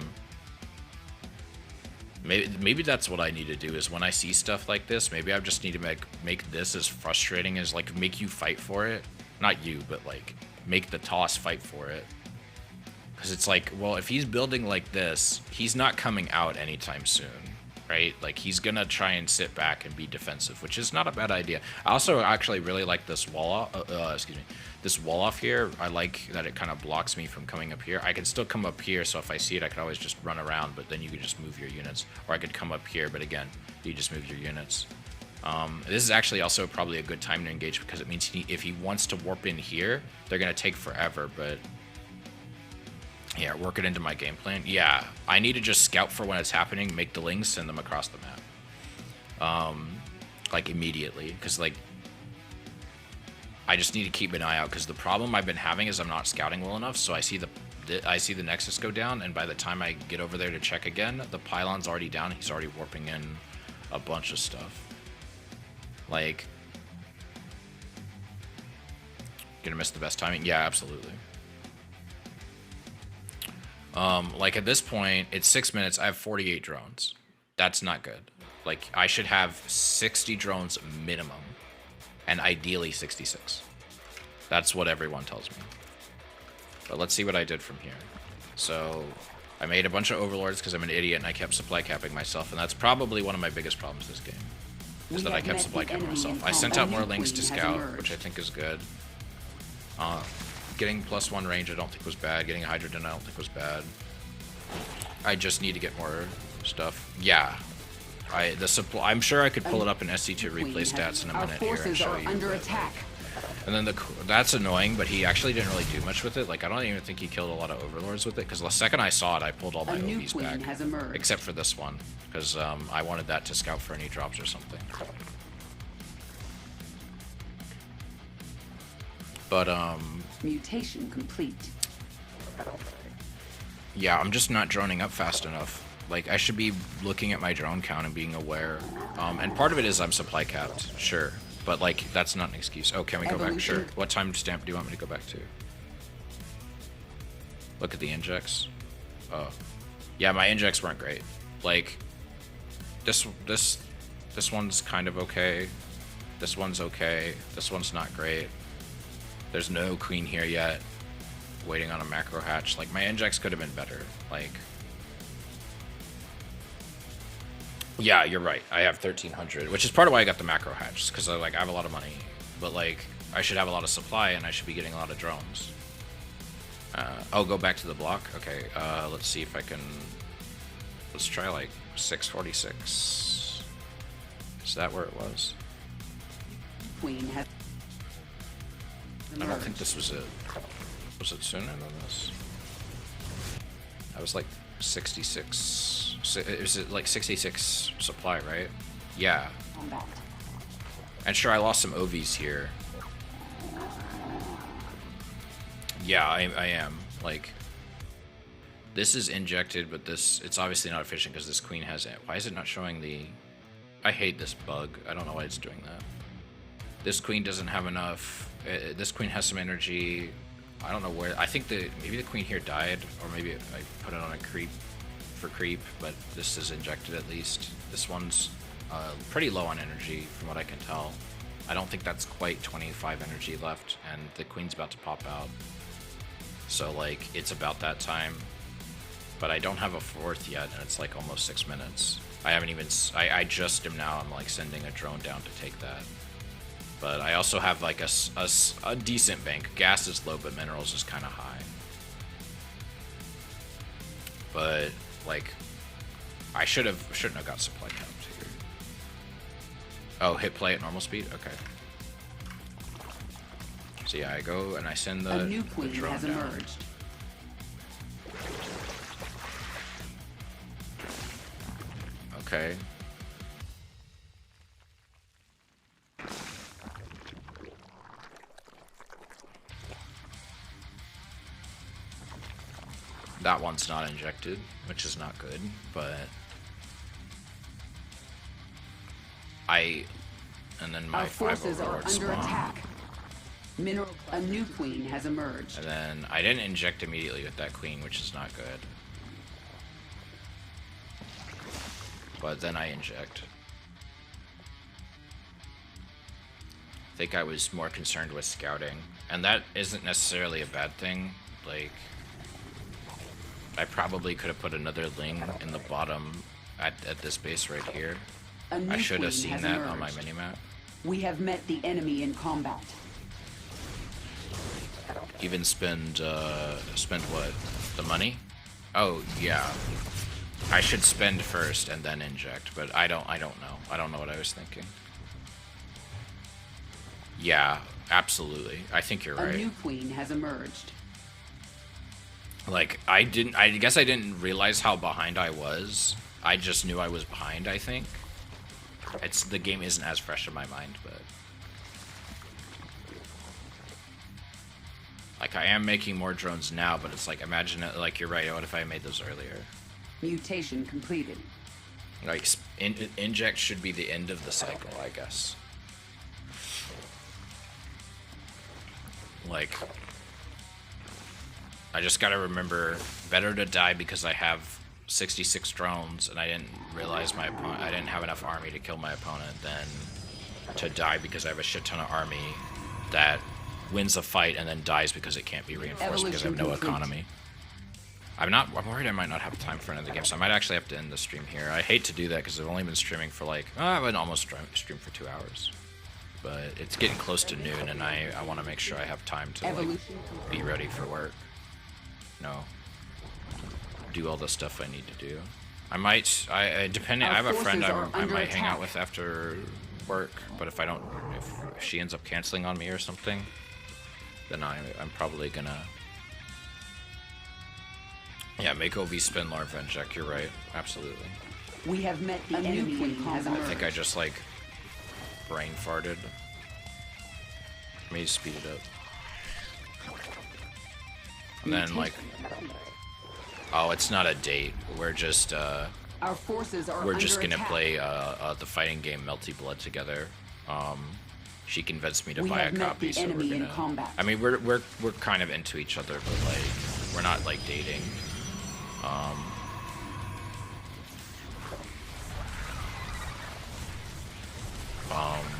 Maybe that's what I need to do, is when I see stuff like this, maybe I just need to make this as frustrating as, like, make you fight for it. Not you, but, like, make the toss fight for it. Because it's like, well, if he's building like this, he's not coming out anytime soon, right? Like, he's gonna try and sit back and be defensive, which is not a bad idea. I also actually really like this wall off, this wall off here. I like that it kind of blocks me from coming up here. I can still come up here, so if I see it, I could always just run around, but then you could just move your units. Or I could come up here, but again, you just move your units. This is actually also probably a good time to engage, because it means if he wants to warp in here, they're going to take forever, but yeah, work it into my game plan. Yeah, I need to just scout for when it's happening, make the lings, send them across the map. Like, immediately, because, like, I just need to keep an eye out, because the problem I've been having is I'm not scouting well enough, so I see the Nexus go down, and by the time I get over there to check again, the pylon's already down, he's already warping in a bunch of stuff. Like, gonna miss the best timing? Yeah, absolutely. Like, at this point, it's 6 minutes, I have 48 drones. That's not good. Like, I should have 60 drones minimum, and ideally 66. That's what everyone tells me. But let's see what I did from here. So I made a bunch of overlords because I'm an idiot and I kept supply capping myself, and that's probably one of my biggest problems this game. Is that I kept supply capping myself. I sent out more links to scout, which I think is good. Getting +1 range I don't think was bad. Getting a Hydrogen I don't think was bad. I just need to get more stuff. Yeah. I'm sure I could pull it up in SC2 replay stats in a minute here and show you. Under attack. And then that's annoying, but he actually didn't really do much with it. Like, I don't even think he killed a lot of overlords with it, because the second I saw it, I pulled all my OVs back. Except for this one, because I wanted that to scout for any drops or something. But, Mutation complete. yeah, I'm just not droning up fast enough. Like, I should be looking at my drone count and being aware. And part of it is I'm supply capped, sure. But, like, that's not an excuse. Oh, can we go back? Sure. What time stamp do you want me to go back to? Look at the injects. Oh. Yeah, my injects weren't great. Like, this one's kind of okay. This one's okay. This one's not great. There's no queen here yet. Waiting on a macro hatch. Like, my injects could have been better. Like, yeah, you're right. I have 1,300, which is part of why I got the macro hatch, because I have a lot of money, but like I should have a lot of supply and I should be getting a lot of drones. I'll go back to the block. Okay, let's see if I can. Let's try like 646. Is that where it was? Queen has. I don't think this was it. Was it sooner than this? I was like 66. Is it like 66 supply, right? Yeah. And sure, I lost some OVs here. Yeah, I am. Like, this is injected, but it's obviously not efficient because this queen has it. Why is it not showing the... I hate this bug. I don't know why it's doing that. This queen doesn't have enough. This queen has some energy. I don't know where. I think maybe the queen here died, or maybe I put it on a creep for creep, but this is injected at least. This one's pretty low on energy from what I can tell. I don't think that's quite 25 energy left, and the queen's about to pop out. So like, it's about that time. But I don't have a fourth yet, and it's like almost 6 minutes. I haven't even, I just am now, I'm like sending a drone down to take that. But I also have like a decent bank. Gas is low, but minerals is kind of high. But like, I shouldn't have got supply capped here. Oh, hit play at normal speed? Okay. So yeah, I go and I send the new queen drone has down. Emerged. Okay. That one's not injected, which is not good, but and then my Our 5 forces are overlords under spawn. attack. A new queen has emerged. And then I didn't inject immediately with that queen, which is not good. But then I inject. I think I was more concerned with scouting, and that isn't necessarily a bad thing. Like, I probably could have put another Ling in the bottom at this base right here. I should have seen that on my minimap. We have met the enemy in combat. Even spend what? The money? Oh yeah. I should spend first and then inject, but I don't know. I don't know what I was thinking. Yeah, absolutely. I think you're right. A new queen has emerged. Like, I guess I didn't realize how behind I was. I just knew I was behind, I think. The game isn't as fresh in my mind, but like, I am making more drones now, but it's like, imagine it, like, you're right, what if I made those earlier? Mutation completed. Like, inject should be the end of the cycle, I guess. Like, I just gotta remember, better to die because I have 66 drones and I didn't realize I didn't have enough army to kill my opponent, than to die because I have a shit ton of army that wins a fight and then dies because it can't be reinforced because I have no Evolution complete. economy. I'm worried I might not have time for another game, so I might actually have to end the stream here. I hate to do that because I've only been streaming for like, I've been almost streamed for 2 hours. But it's getting close to noon and I want to make sure I have time to like be ready for work. No. Do all the stuff I need to do. I might, depending, I have a friend I might hang out with after work, but if she ends up canceling on me or something, then I'm probably gonna, yeah, make OV spin Larva and Jack, you're right, absolutely. We have met the enemy queen has I emerged. think I just like brain farted. Let me speed it up. And then like, oh, it's not a date. We're just Our forces are we're just under gonna attack. play the fighting game Melty Blood together. She convinced me to We buy a have met copy, the so we're enemy in gonna. combat. I mean, we're kind of into each other, but like we're not like dating.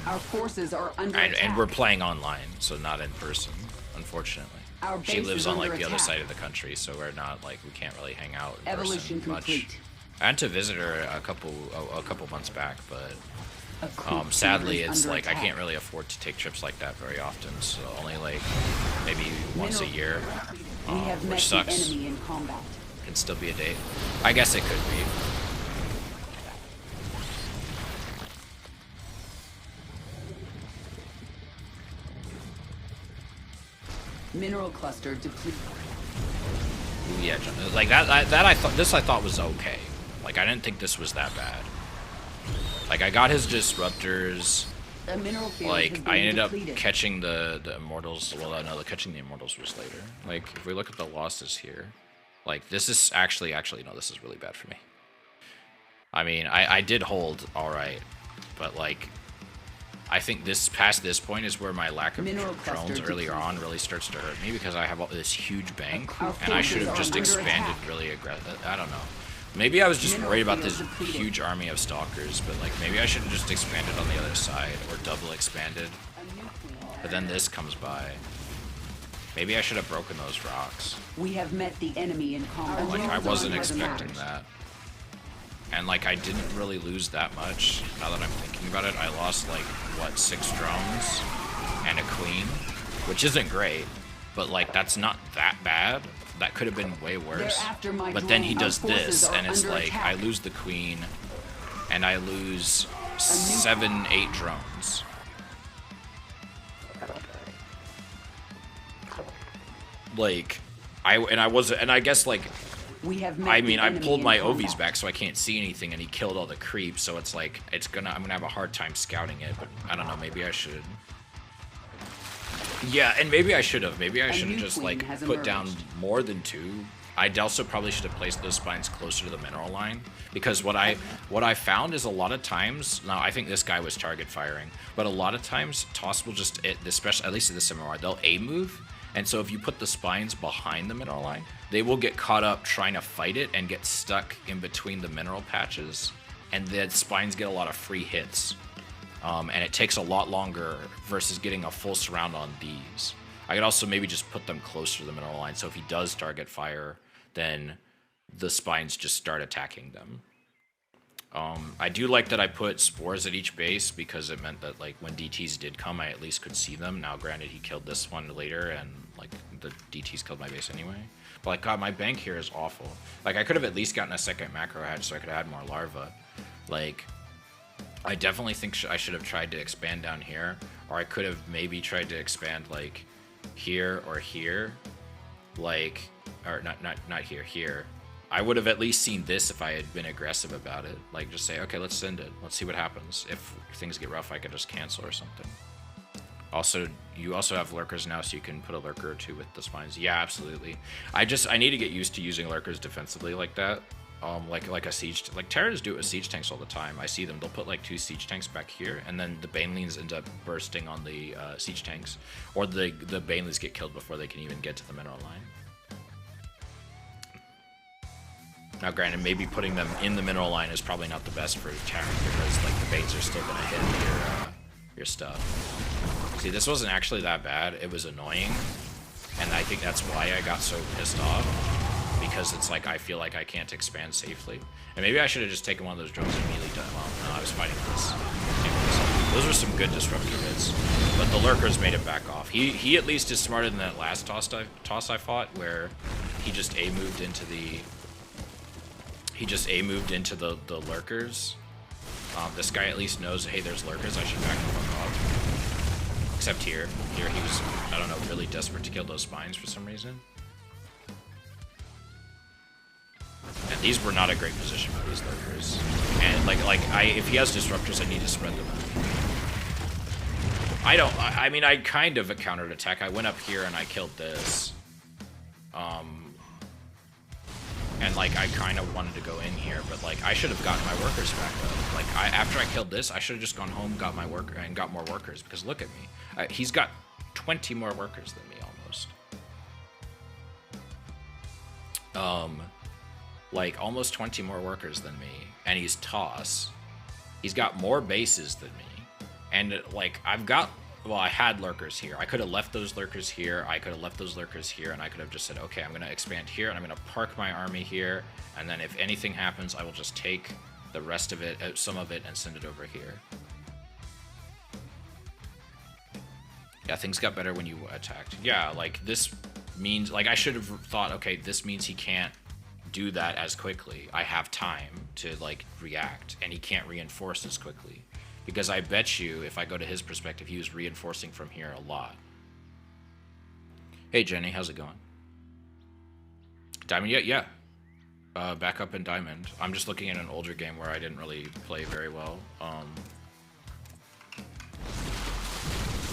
Our forces are under attack. And we're playing online, so not in person, unfortunately. Our She base lives is on like under the other attack. side of the country, so we're not like we can't really hang out in Evolution person much. complete. I had to visit her a couple months back, but A creep sadly team is it's under like I attack. can't really afford to take trips like that very often, so only like maybe once a year, We have met which the sucks. enemy in combat. Can still be a date. I guess it could be. Mineral cluster depleted. Yeah, like that I thought was okay. Like I didn't think this was that bad. Like I got his disruptors. A mineral field has Like been I ended up depleted. catching the immortals. Well, no, catching the immortals was later. Like if we look at the losses here, like this is actually no, this is really bad for me. I mean, I did hold all right, but like I think past this point is where my lack of Mineral drones cluster earlier on really starts to hurt me because I have all this huge bank Our and I should forces have are just under expanded attack. really aggressive. I don't know. Maybe I was just Mineral worried about field this depleted. huge army of stalkers, but like maybe I should have just expanded on the other side or double expanded. A new queen. But then this comes by. Maybe I should have broken those rocks. We have met the enemy in combat. Like I wasn't Drones are expecting emerged. that. And like I didn't really lose that much. Now that I'm thinking about it, I lost like what, 6 drones and a queen, which isn't great, but like that's not that bad. That could have been way worse. They're after my But then he drone. does Our forces this, are and it's under like attack. I lose the queen, and I lose 7, 8 drones. Like, I guess like. We have met I the mean, I enemy pulled in my combat. OVs back so I can't see anything, and he killed all the creeps. So it's like I'm gonna have a hard time scouting it. But I don't know. Maybe I should. Yeah, and maybe I should have. Maybe I should have new just queen like has put down emerged. more than 2. I also probably should have placed those spines closer to the mineral line because what I found is a lot of times. Now I think this guy was target firing, but a lot of times Toss will just, especially at least in this MMR, they'll A move. And so if you put the spines behind the mineral line, they will get caught up trying to fight it and get stuck in between the mineral patches. And the spines get a lot of free hits. And it takes a lot longer versus getting a full surround on these. I could also maybe just put them closer to the mineral line. So if he does target fire, then the spines just start attacking them. I do like that I put spores at each base because it meant that like when DTs did come, I at least could see them. Now, granted, he killed this one later, and like the DTs killed my base anyway. But like, God, my bank here is awful. Like, I could have at least gotten a second macro hatch so I could have had more larva. Like, I definitely think I should have tried to expand down here, or I could have maybe tried to expand like here or here, like, or not here, here. I would have at least seen this if I had been aggressive about it. Like, just say, okay, let's send it. Let's see what happens. If things get rough, I could just cancel or something. Also, you also have lurkers now, so you can put a lurker or 2 with the spines. Yeah, absolutely. I need to get used to using lurkers defensively like that. Like a siege, like Terrans do it with siege tanks all the time. I see them. They'll put like 2 siege tanks back here, and then the banelings end up bursting on the siege tanks, or the banelings get killed before they can even get to the mineral line. Now, granted, maybe putting them in the mineral line is probably not the best for Terran because like the baits are still gonna hit your stuff. See, this wasn't actually that bad. It was annoying. And I think that's why I got so pissed off. Because it's like, I feel like I can't expand safely. And maybe I should have just taken one of those drones and immediately done. Well, no, I was fighting this. Those were some good disruptor hits. But the lurkers made him back off. He at least is smarter than that last toss I fought, where he just A-moved into the... He just A-moved into the lurkers. This guy at least knows, hey, there's lurkers, I should back the fuck off. Except here. Here he was, I don't know, really desperate to kill those spines for some reason. And these were not a great position for these lurkers. And if he has disruptors, I need to spread them out. I mean, I kind of a countered attack. I went up here and I killed this. And like, I kind of wanted to go in here, but like, I should have gotten my workers back up. Like, after I killed this, I should have just gone home, got my worker, and got more workers. Because look at me, he's got 20 more workers than me almost. Like almost 20 more workers than me, and he's toss. He's got more bases than me, and like I had lurkers here. I could have left those lurkers here. I could have left those lurkers here, and I could have just said, okay, I'm gonna expand here, and I'm gonna park my army here, and then if anything happens, I will just take the rest of it, some of it, and send it over here. Yeah, things got better when you attacked. Yeah, like this means, like I should have thought, okay, this means he can't do that as quickly. I have time to like react, and he can't reinforce as quickly, because I bet you if I go to his perspective, he was reinforcing from here a lot. Hey Jenny, how's it going? Diamond yet? Yeah. Back up in Diamond. I'm just looking at an older game where I didn't really play very well.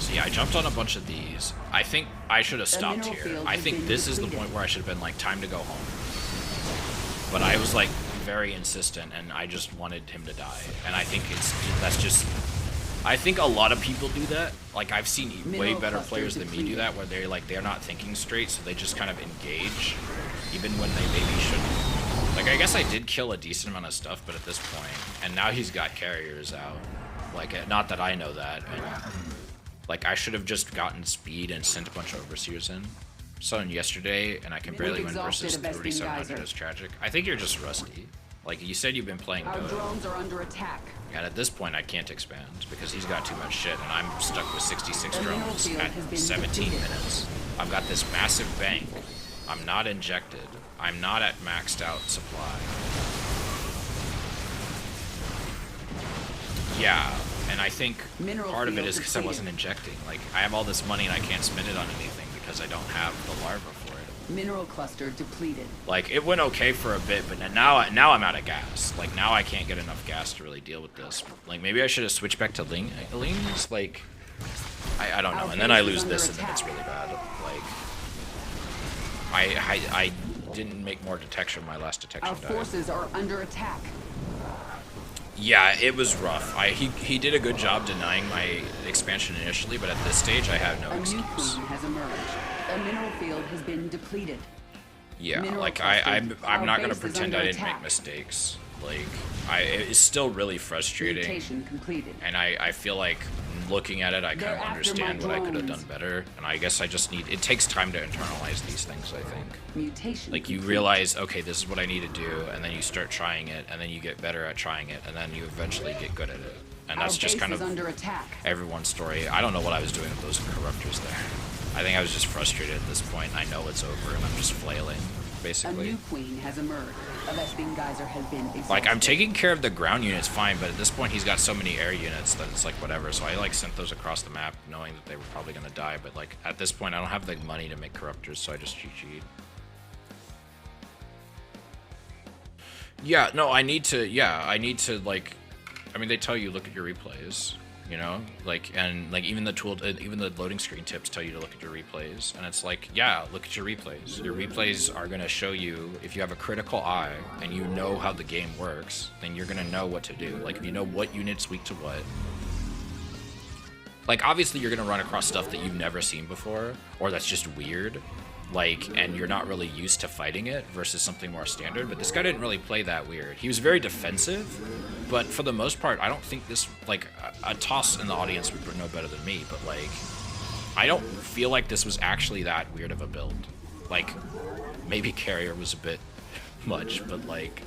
So yeah, I jumped on a bunch of these. I think I should have stopped here. I think this is the point where I should have been like, time to go home. But I was like very insistent, and I just wanted him to die. And I think I think a lot of people do that. Like I've seen way better players than me do that, where they're not thinking straight, so they just kind of engage, even when they maybe shouldn't. Like I guess I did kill a decent amount of stuff, but at this point, and now he's got carriers out. Like not that I know that, and like I should have just gotten speed and sent a bunch of overseers in. Saw him yesterday, and I can barely win versus 3700 is tragic. I think you're just rusty. Like you said, you've been playing Our Dota. drones are under attack. And at this point, I can't expand because he's got too much shit, and I'm stuck with 66 drones at 17 minutes. I've got this massive bank. I'm not injected. I'm not at maxed out supply. Yeah, and I think part of it is because I wasn't injecting. Like I have all this money and I can't spend it on anything because I don't have the larva for it. Mineral cluster depleted. Like it went okay for a bit, but now I'm out of gas. Like now I can't get enough gas to really deal with this. Like maybe I should have switched back to Lings. Like I don't know. And then I lose this, and then it's really bad. Like I didn't make more detection. My last detection Our forces are under attack. Yeah, it was rough. He did a good job denying my expansion initially, but at this stage I have no excuse. A new queen has emerged. A mineral field has been depleted. Yeah, Mineral like I'm not gonna pretend I didn't make mistakes. Like it's still really frustrating. Mutation completed. And I feel like looking at it, I kind of understand what I could have done drones. better. And I guess I just need. It takes time to internalize these things, I think. Mutation Like you complete. realize, okay, this is what I need to do, and then you start trying it, and then you get better at trying it, and then you eventually get good at it. And that's Our just base kind is of under attack. everyone's story. I don't know what I was doing with those corruptors there. I think I was just frustrated at this point. I know it's over, and I'm just flailing, A basically. new queen has emerged. A Vespene geyser has been exhausted. Like, I'm taking care of the ground units fine, but at this point he's got so many air units that it's like whatever. So I like sent those across the map knowing that they were probably gonna die, but like at this point I don't have the money to make corruptors, so I just GG'd. Yeah, no, I need to like, I mean, they tell you look at your replays, you know, like, and like even the loading screen tips tell you to look at your replays, and it's like, yeah, look at your replays. Your replays are gonna show you, if you have a critical eye and you know how the game works, then you're gonna know what to do. Like if you know what unit's weak to what. Like obviously you're gonna run across stuff that you've never seen before, or that's just weird. like, and you're not really used to fighting it versus something more standard. But this guy didn't really play that weird. He was very defensive, but for the most part, I don't think this, like, a toss in the audience would know better than me, but like, I don't feel like this was actually that weird of a build. Like, maybe Carrier was a bit much, but like,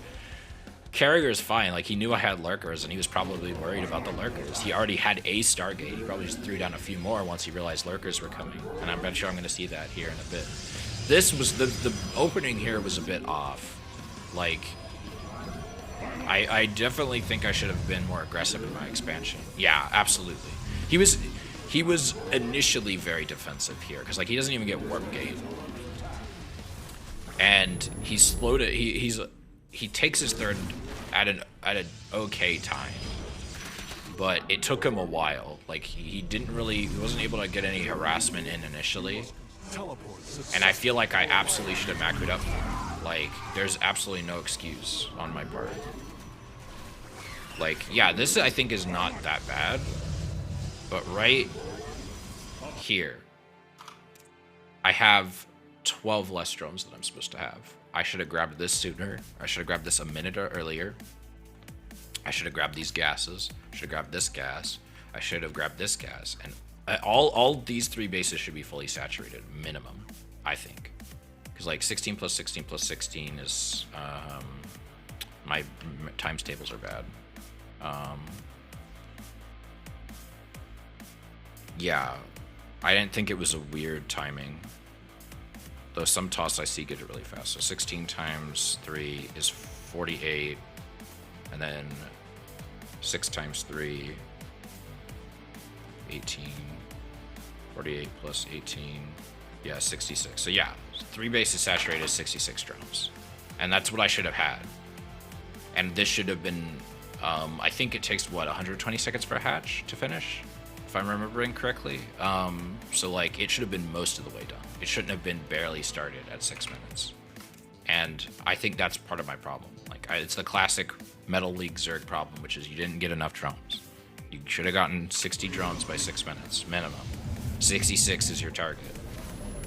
Carrier is fine. Like, he knew I had lurkers, and he was probably worried about the lurkers. He already had a Stargate. He probably just threw down a few more once he realized lurkers were coming. And I'm sure I'm going to see that here in a bit. This was, the opening here was a bit off. Like, I definitely think I should have been more aggressive in my expansion. Yeah, absolutely. He was initially very defensive here, because, like, he doesn't even get Warp Gate. And he slowed it. He takes his third at an okay time, but it took him a while. Like, he wasn't able to get any harassment in initially, and I feel like I absolutely should have macroed up. Like, there's absolutely no excuse on my part. Like, yeah, this I think is not that bad, but right here, I have 12 less drones than I'm supposed to have. I should have grabbed this sooner. I should have grabbed this a minute earlier. I should have grabbed these gases. I should have grabbed this gas. I should have grabbed this gas. And all these 3 bases should be fully saturated, minimum, I think. Because, like, 16 plus 16 plus 16 is... my times tables are bad. Yeah, I didn't think it was a weird timing. Though some toss I see get it really fast. So 16 times 3 is 48. And then 6 times 3, 18. 48 plus 18. Yeah, 66. So yeah, 3 bases saturated, 66 drones. And that's what I should have had. And this should have been, I think it takes, what, 120 seconds per hatch to finish? If I'm remembering correctly. So, like, it should have been most of the way done. It shouldn't have been barely started at 6 minutes. And I think that's part of my problem. Like, it's the classic Metal League Zerg problem, which is you didn't get enough drones. You should have gotten 60 drones by 6 minutes, minimum. 66 is your target.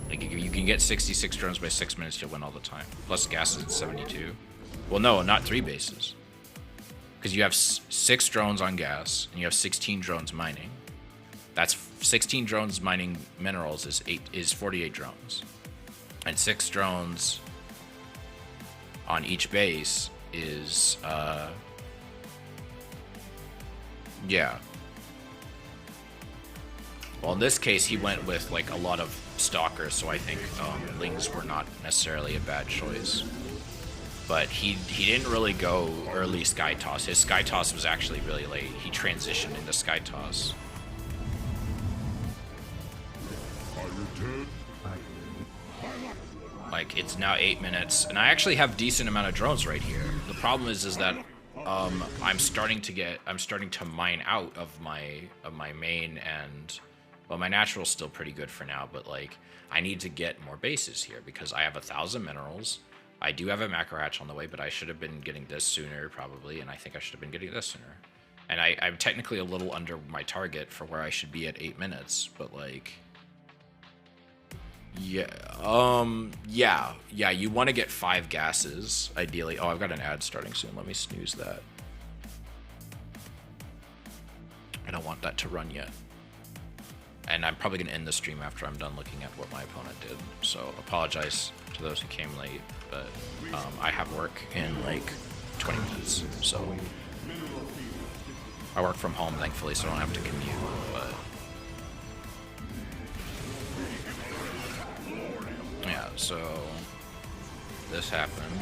Like, if you can get 66 drones by 6 minutes, you'll win all the time. Plus gas is at 72. Well, no, not 3 bases. Because you have 6 drones on gas, and you have 16 drones mining. That's 16 drones mining minerals is 48 drones. And 6 drones on each base is, yeah. Well, in this case, he went with, like, a lot of stalkers, so I think Lings were not necessarily a bad choice. But he didn't really go early Sky Toss. His Sky Toss was actually really late. He transitioned into Sky Toss. Like, it's now 8 minutes, and I actually have decent amount of drones right here. The problem is that I'm starting to mine out of my main, and well, my natural's still pretty good for now, but like, I need to get more bases here because I have 1,000 minerals. I do have a macro hatch on the way, but I should have been getting this sooner probably, and I think I should have been getting this sooner. And I'm technically a little under my target for where I should be at 8 minutes, but like, yeah, you want to get 5 gases, ideally. Oh, I've got an ad starting soon. Let me snooze that. I don't want that to run yet. And I'm probably going to end the stream after I'm done looking at what my opponent did. So, apologize to those who came late, but I have work in like 20 minutes. So, I work from home, thankfully, so I don't have to commute, but... yeah, so this happened.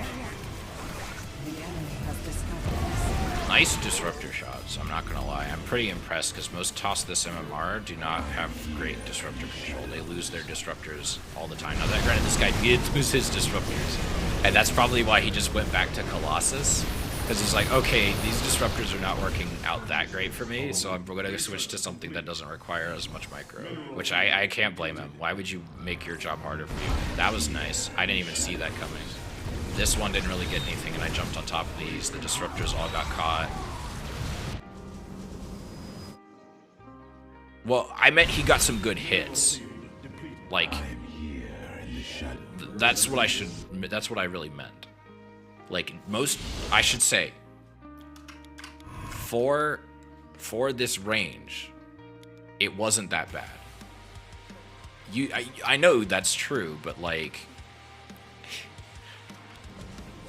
Nice disruptor shots, I'm not gonna lie. I'm pretty impressed because most toss this MMR do not have great disruptor control. They lose their disruptors all the time. Now that granted, this guy did lose his disruptors, and that's probably why he just went back to Colossus. Because he's like, okay, these disruptors are not working out that great for me, so I'm going to switch to something that doesn't require as much micro. Which I can't blame him. Why would you make your job harder for you? That was nice. I didn't even see that coming. This one didn't really get anything, and I jumped on top of these. The disruptors all got caught. Well, I meant he got some good hits. Like, That's what I should. That's what I really meant. Like I should say, for this range, it wasn't that bad. I know that's true, but like,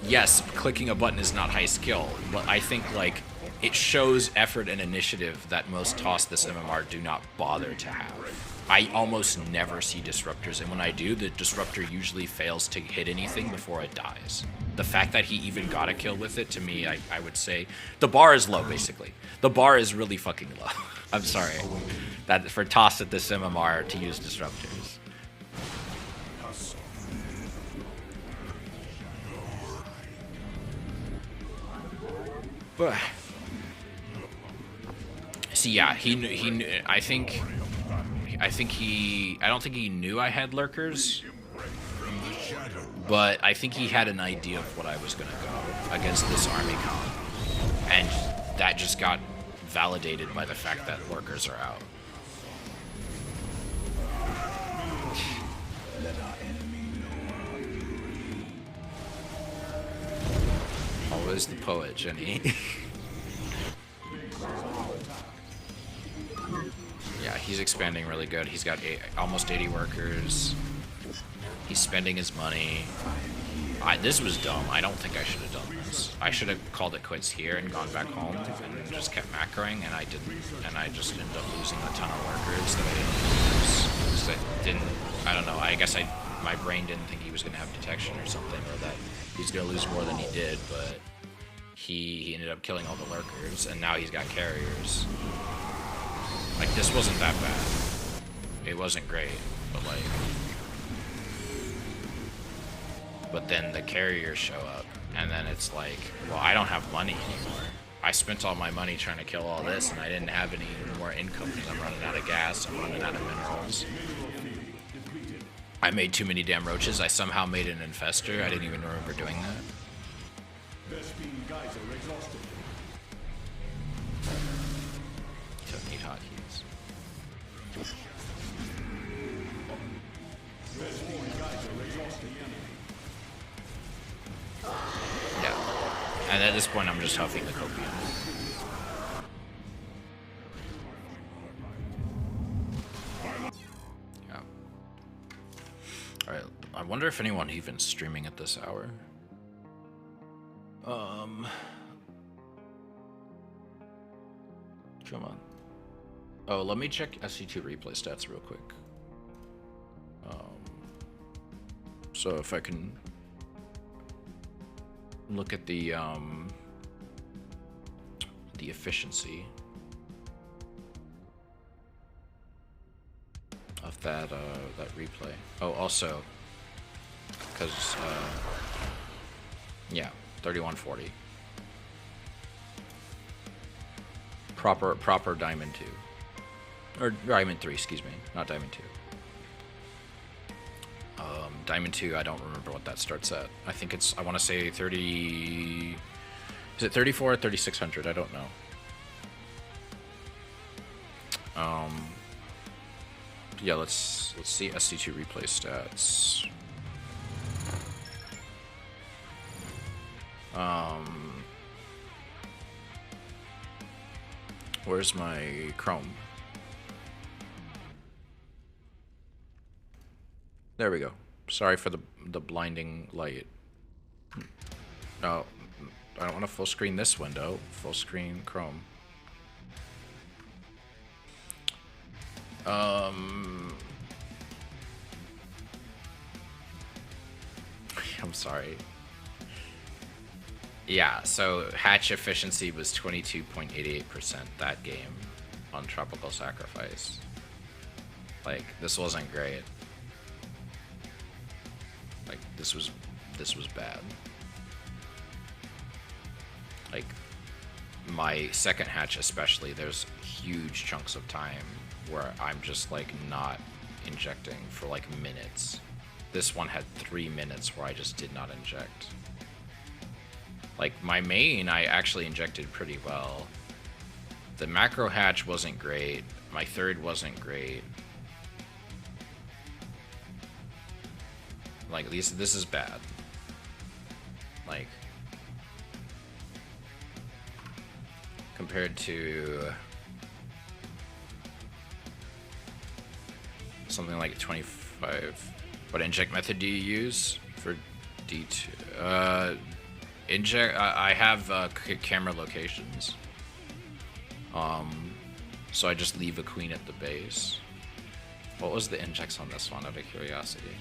yes, clicking a button is not high skill, but I think like it shows effort and initiative that most TOS this MMR do not bother to have. I almost never see disruptors, and when I do, the disruptor usually fails to hit anything before it dies. The fact that he even got a kill with it, to me, I would say the bar is low, basically. The bar is really fucking low. I'm sorry. That for TOS at this MMR to use disruptors. But see, yeah, he knew. I don't think he knew I had lurkers, but I think he had an idea of what I was gonna go against this army comp, and that just got validated by the fact that lurkers are out. Always the poet, Jenny. Yeah, he's expanding really good. He's got almost 80 workers. He's spending his money. This was dumb. I don't think I should have done this. I should have called it quits here and gone back home and just kept macroing, and I didn't. And I just ended up losing a ton of workers that I didn't use. Because I didn't, I don't know, I guess my brain didn't think he was going to have detection or something, or that he's going to lose more than he did, but he ended up killing all the lurkers, and now he's got carriers. Like, this wasn't that bad. It wasn't great, but like... But then the carriers show up, and then it's like, well, I don't have money anymore. I spent all my money trying to kill all this, and I didn't have any more income because I'm running out of gas, I'm running out of minerals. I made too many damn roaches. I somehow made an infestor. I didn't even remember doing that. Don't need hotkeys. Yeah. And at this point, I'm just huffing the copium. Yeah. Alright, I wonder if anyone even streaming at this hour. Come on. Oh, let me check SC2 replay stats real quick. So if I can look at the efficiency of that replay. Oh, also, because yeah, 3140. Proper Diamond 2. Or Diamond 3, excuse me, not Diamond 2. Diamond 2, I don't remember what that starts at. I think it's, I want to say 30... Is it 34 or 3600? I don't know. Yeah, let's see SC2 replay stats. Where's my Chrome? There we go. Sorry for the blinding light. No, I don't want to full screen this window. Full screen Chrome. I'm sorry. Yeah, so hatch efficiency was 22.88% that game on Tropical Sacrifice. Like, this wasn't great. Like, this was bad. Like, my second hatch especially, there's huge chunks of time where I'm just like not injecting for like minutes. This one had 3 minutes where I just did not inject. Like, my main, I actually injected pretty well. The macro hatch wasn't great. My third wasn't great. Like, this is bad. Like, compared to something like 25. What inject method do you use for D2? Inject. I have camera locations. So I just leave a queen at the base. What was the injects on this one, out of curiosity?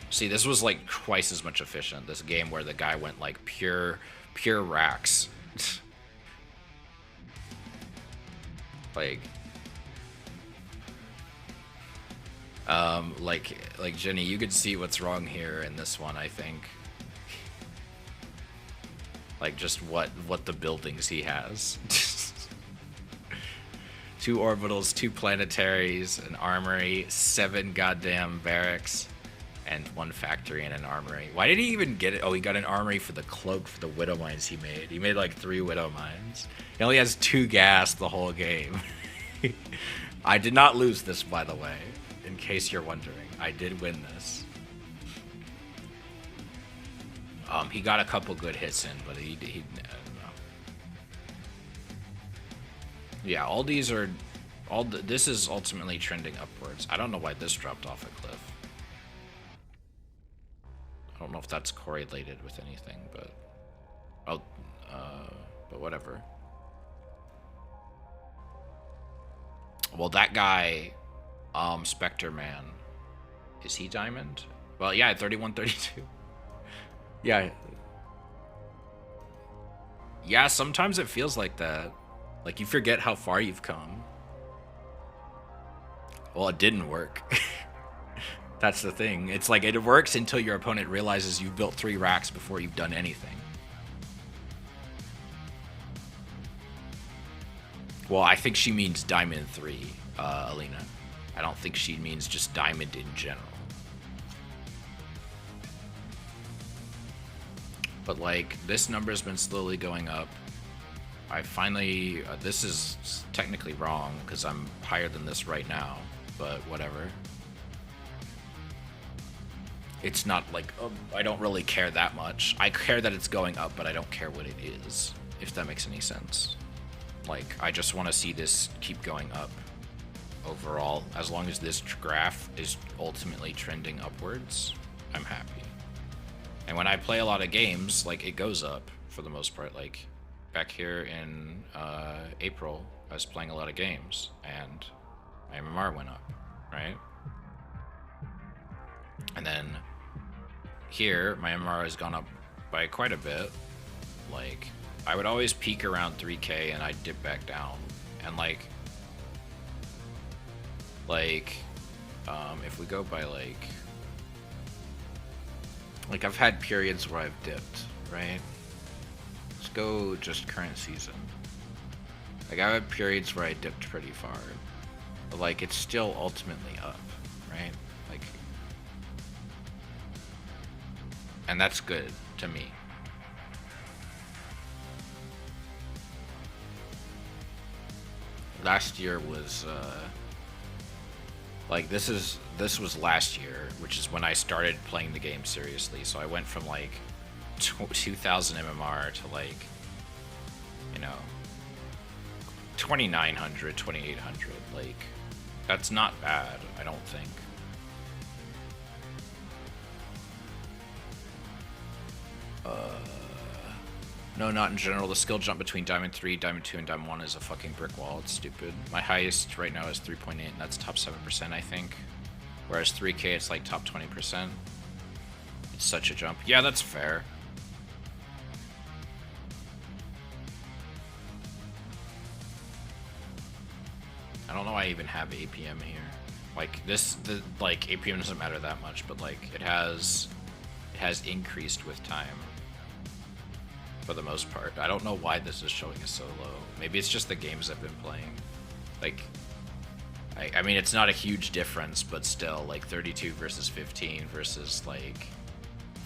See, this was like twice as much efficient. This game where the guy went like pure racks. like Jenny, you could see what's wrong here in this one, I think. Like just what the buildings he has. 2 orbitals, 2 planetaries, an armory, 7 goddamn barracks, and 1 factory and an armory. Why did he even get it? Oh, he got an armory for the cloak for the widow mines he made. He made like 3 widow mines. He only has 2 gas the whole game. I did not lose this, by the way, in case you're wondering. I did win this. He got a couple good hits in, but he I don't know. Yeah, all these are, this is ultimately trending upwards. I don't know why this dropped off a cliff. I don't know if that's correlated with anything, but but whatever. Well, that guy, Spectre Man, is he diamond? Well, yeah, 3132. Yeah. Yeah, sometimes it feels like that. Like, you forget how far you've come. Well, it didn't work. That's the thing. It's like, it works until your opponent realizes you've built 3 racks before you've done anything. Well, I think she means Diamond 3, Alina. I don't think she means just Diamond in general. But, like, this number's been slowly going up. I finally... this is technically wrong, because I'm higher than this right now. But whatever. It's not like... I don't really care that much. I care that it's going up, but I don't care what it is. If that makes any sense. Like, I just want to see this keep going up. Overall, as long as this graph is ultimately trending upwards, I'm happy. And when I play a lot of games, like, it goes up for the most part. Like, back here in April, I was playing a lot of games, and my MMR went up, right? And then here, my MMR has gone up by quite a bit. Like, I would always peak around 3K, and I'd dip back down. And, like, if we go by, like, I've had periods where I've dipped, right? Let's go just current season. Like, I've had periods where I dipped pretty far. But, like, it's still ultimately up, right? Like, and that's good to me. Last year was, like, this was last year, which is when I started playing the game seriously. So I went from like 2,000 MMR to, like, you know, 2,900, 2,800. Like, that's not bad, I don't think. No, not in general. The skill jump between Diamond 3, Diamond 2, and Diamond 1 is a fucking brick wall. It's stupid. My highest right now is 3.8, and that's top 7%, I think. Whereas 3K, it's like top 20%. It's such a jump. Yeah, that's fair. I don't know why I even have APM here. Like, like, APM doesn't matter that much, but, like, it has increased with time. For the most part. I don't know why this is showing us so low. Maybe it's just the games I've been playing. Like, I mean, it's not a huge difference, but still, like, 32 versus 15 versus, like,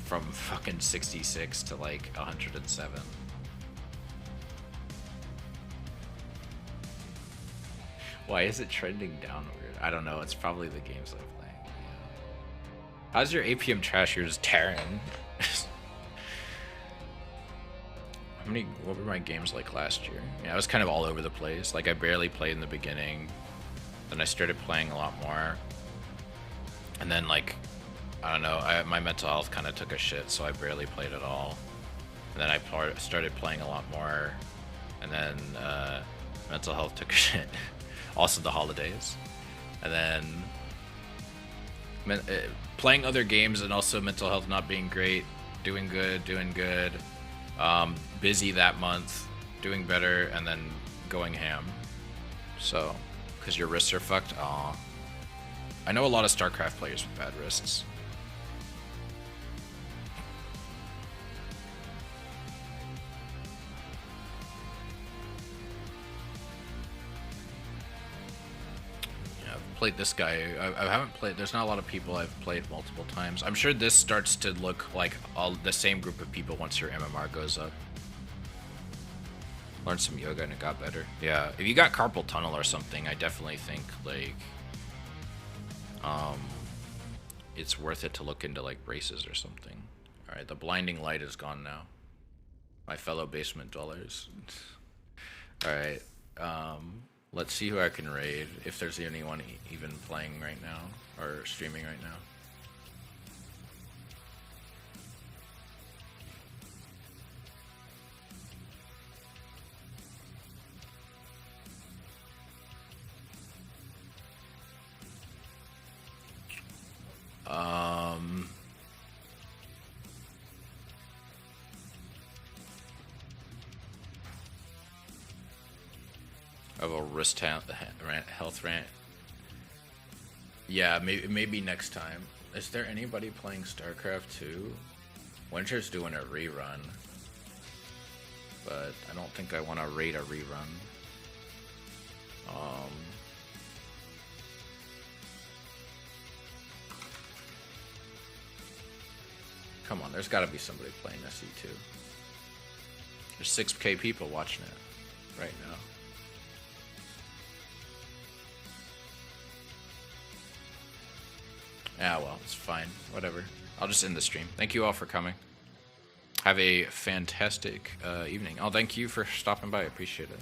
from fucking 66 to, like, 107. Why is it trending downward? I don't know. It's probably the games I'm playing. Yeah. How's your APM trash? Yours Terran. What were my games like last year? Yeah, I was kind of all over the place. Like I barely played in the beginning. Then I started playing a lot more. And then like, I don't know, my mental health kind of took a shit, so I barely played at all. And then I started playing a lot more. And then mental health took a shit. Also the holidays. And then playing other games and also mental health not being great. Doing good. Busy that month, doing better, and then going ham. So, because your wrists are fucked? Aw. I know a lot of StarCraft players with bad wrists. Yeah, I've played this guy. I haven't played, there's not a lot of people I've played multiple times. I'm sure this starts to look like the same group of people once your MMR goes up. Learned some yoga and it got better. Yeah, if you got carpal tunnel or something, I definitely think like it's worth it to look into like braces or something. All right, the blinding light is gone now. My fellow basement dwellers. All right, let's see who I can raid, if there's anyone even playing right now or streaming right now. Of a wrist health rant. Yeah, maybe next time. Is there anybody playing StarCraft 2? Winter's doing a rerun, but I don't think I want to raid a rerun. Come on, there's got to be somebody playing SE2. There's 6K people watching it right now. Yeah, well, it's fine. Whatever. I'll just end the stream. Thank you all for coming. Have a fantastic evening. Oh, thank you for stopping by. I appreciate it.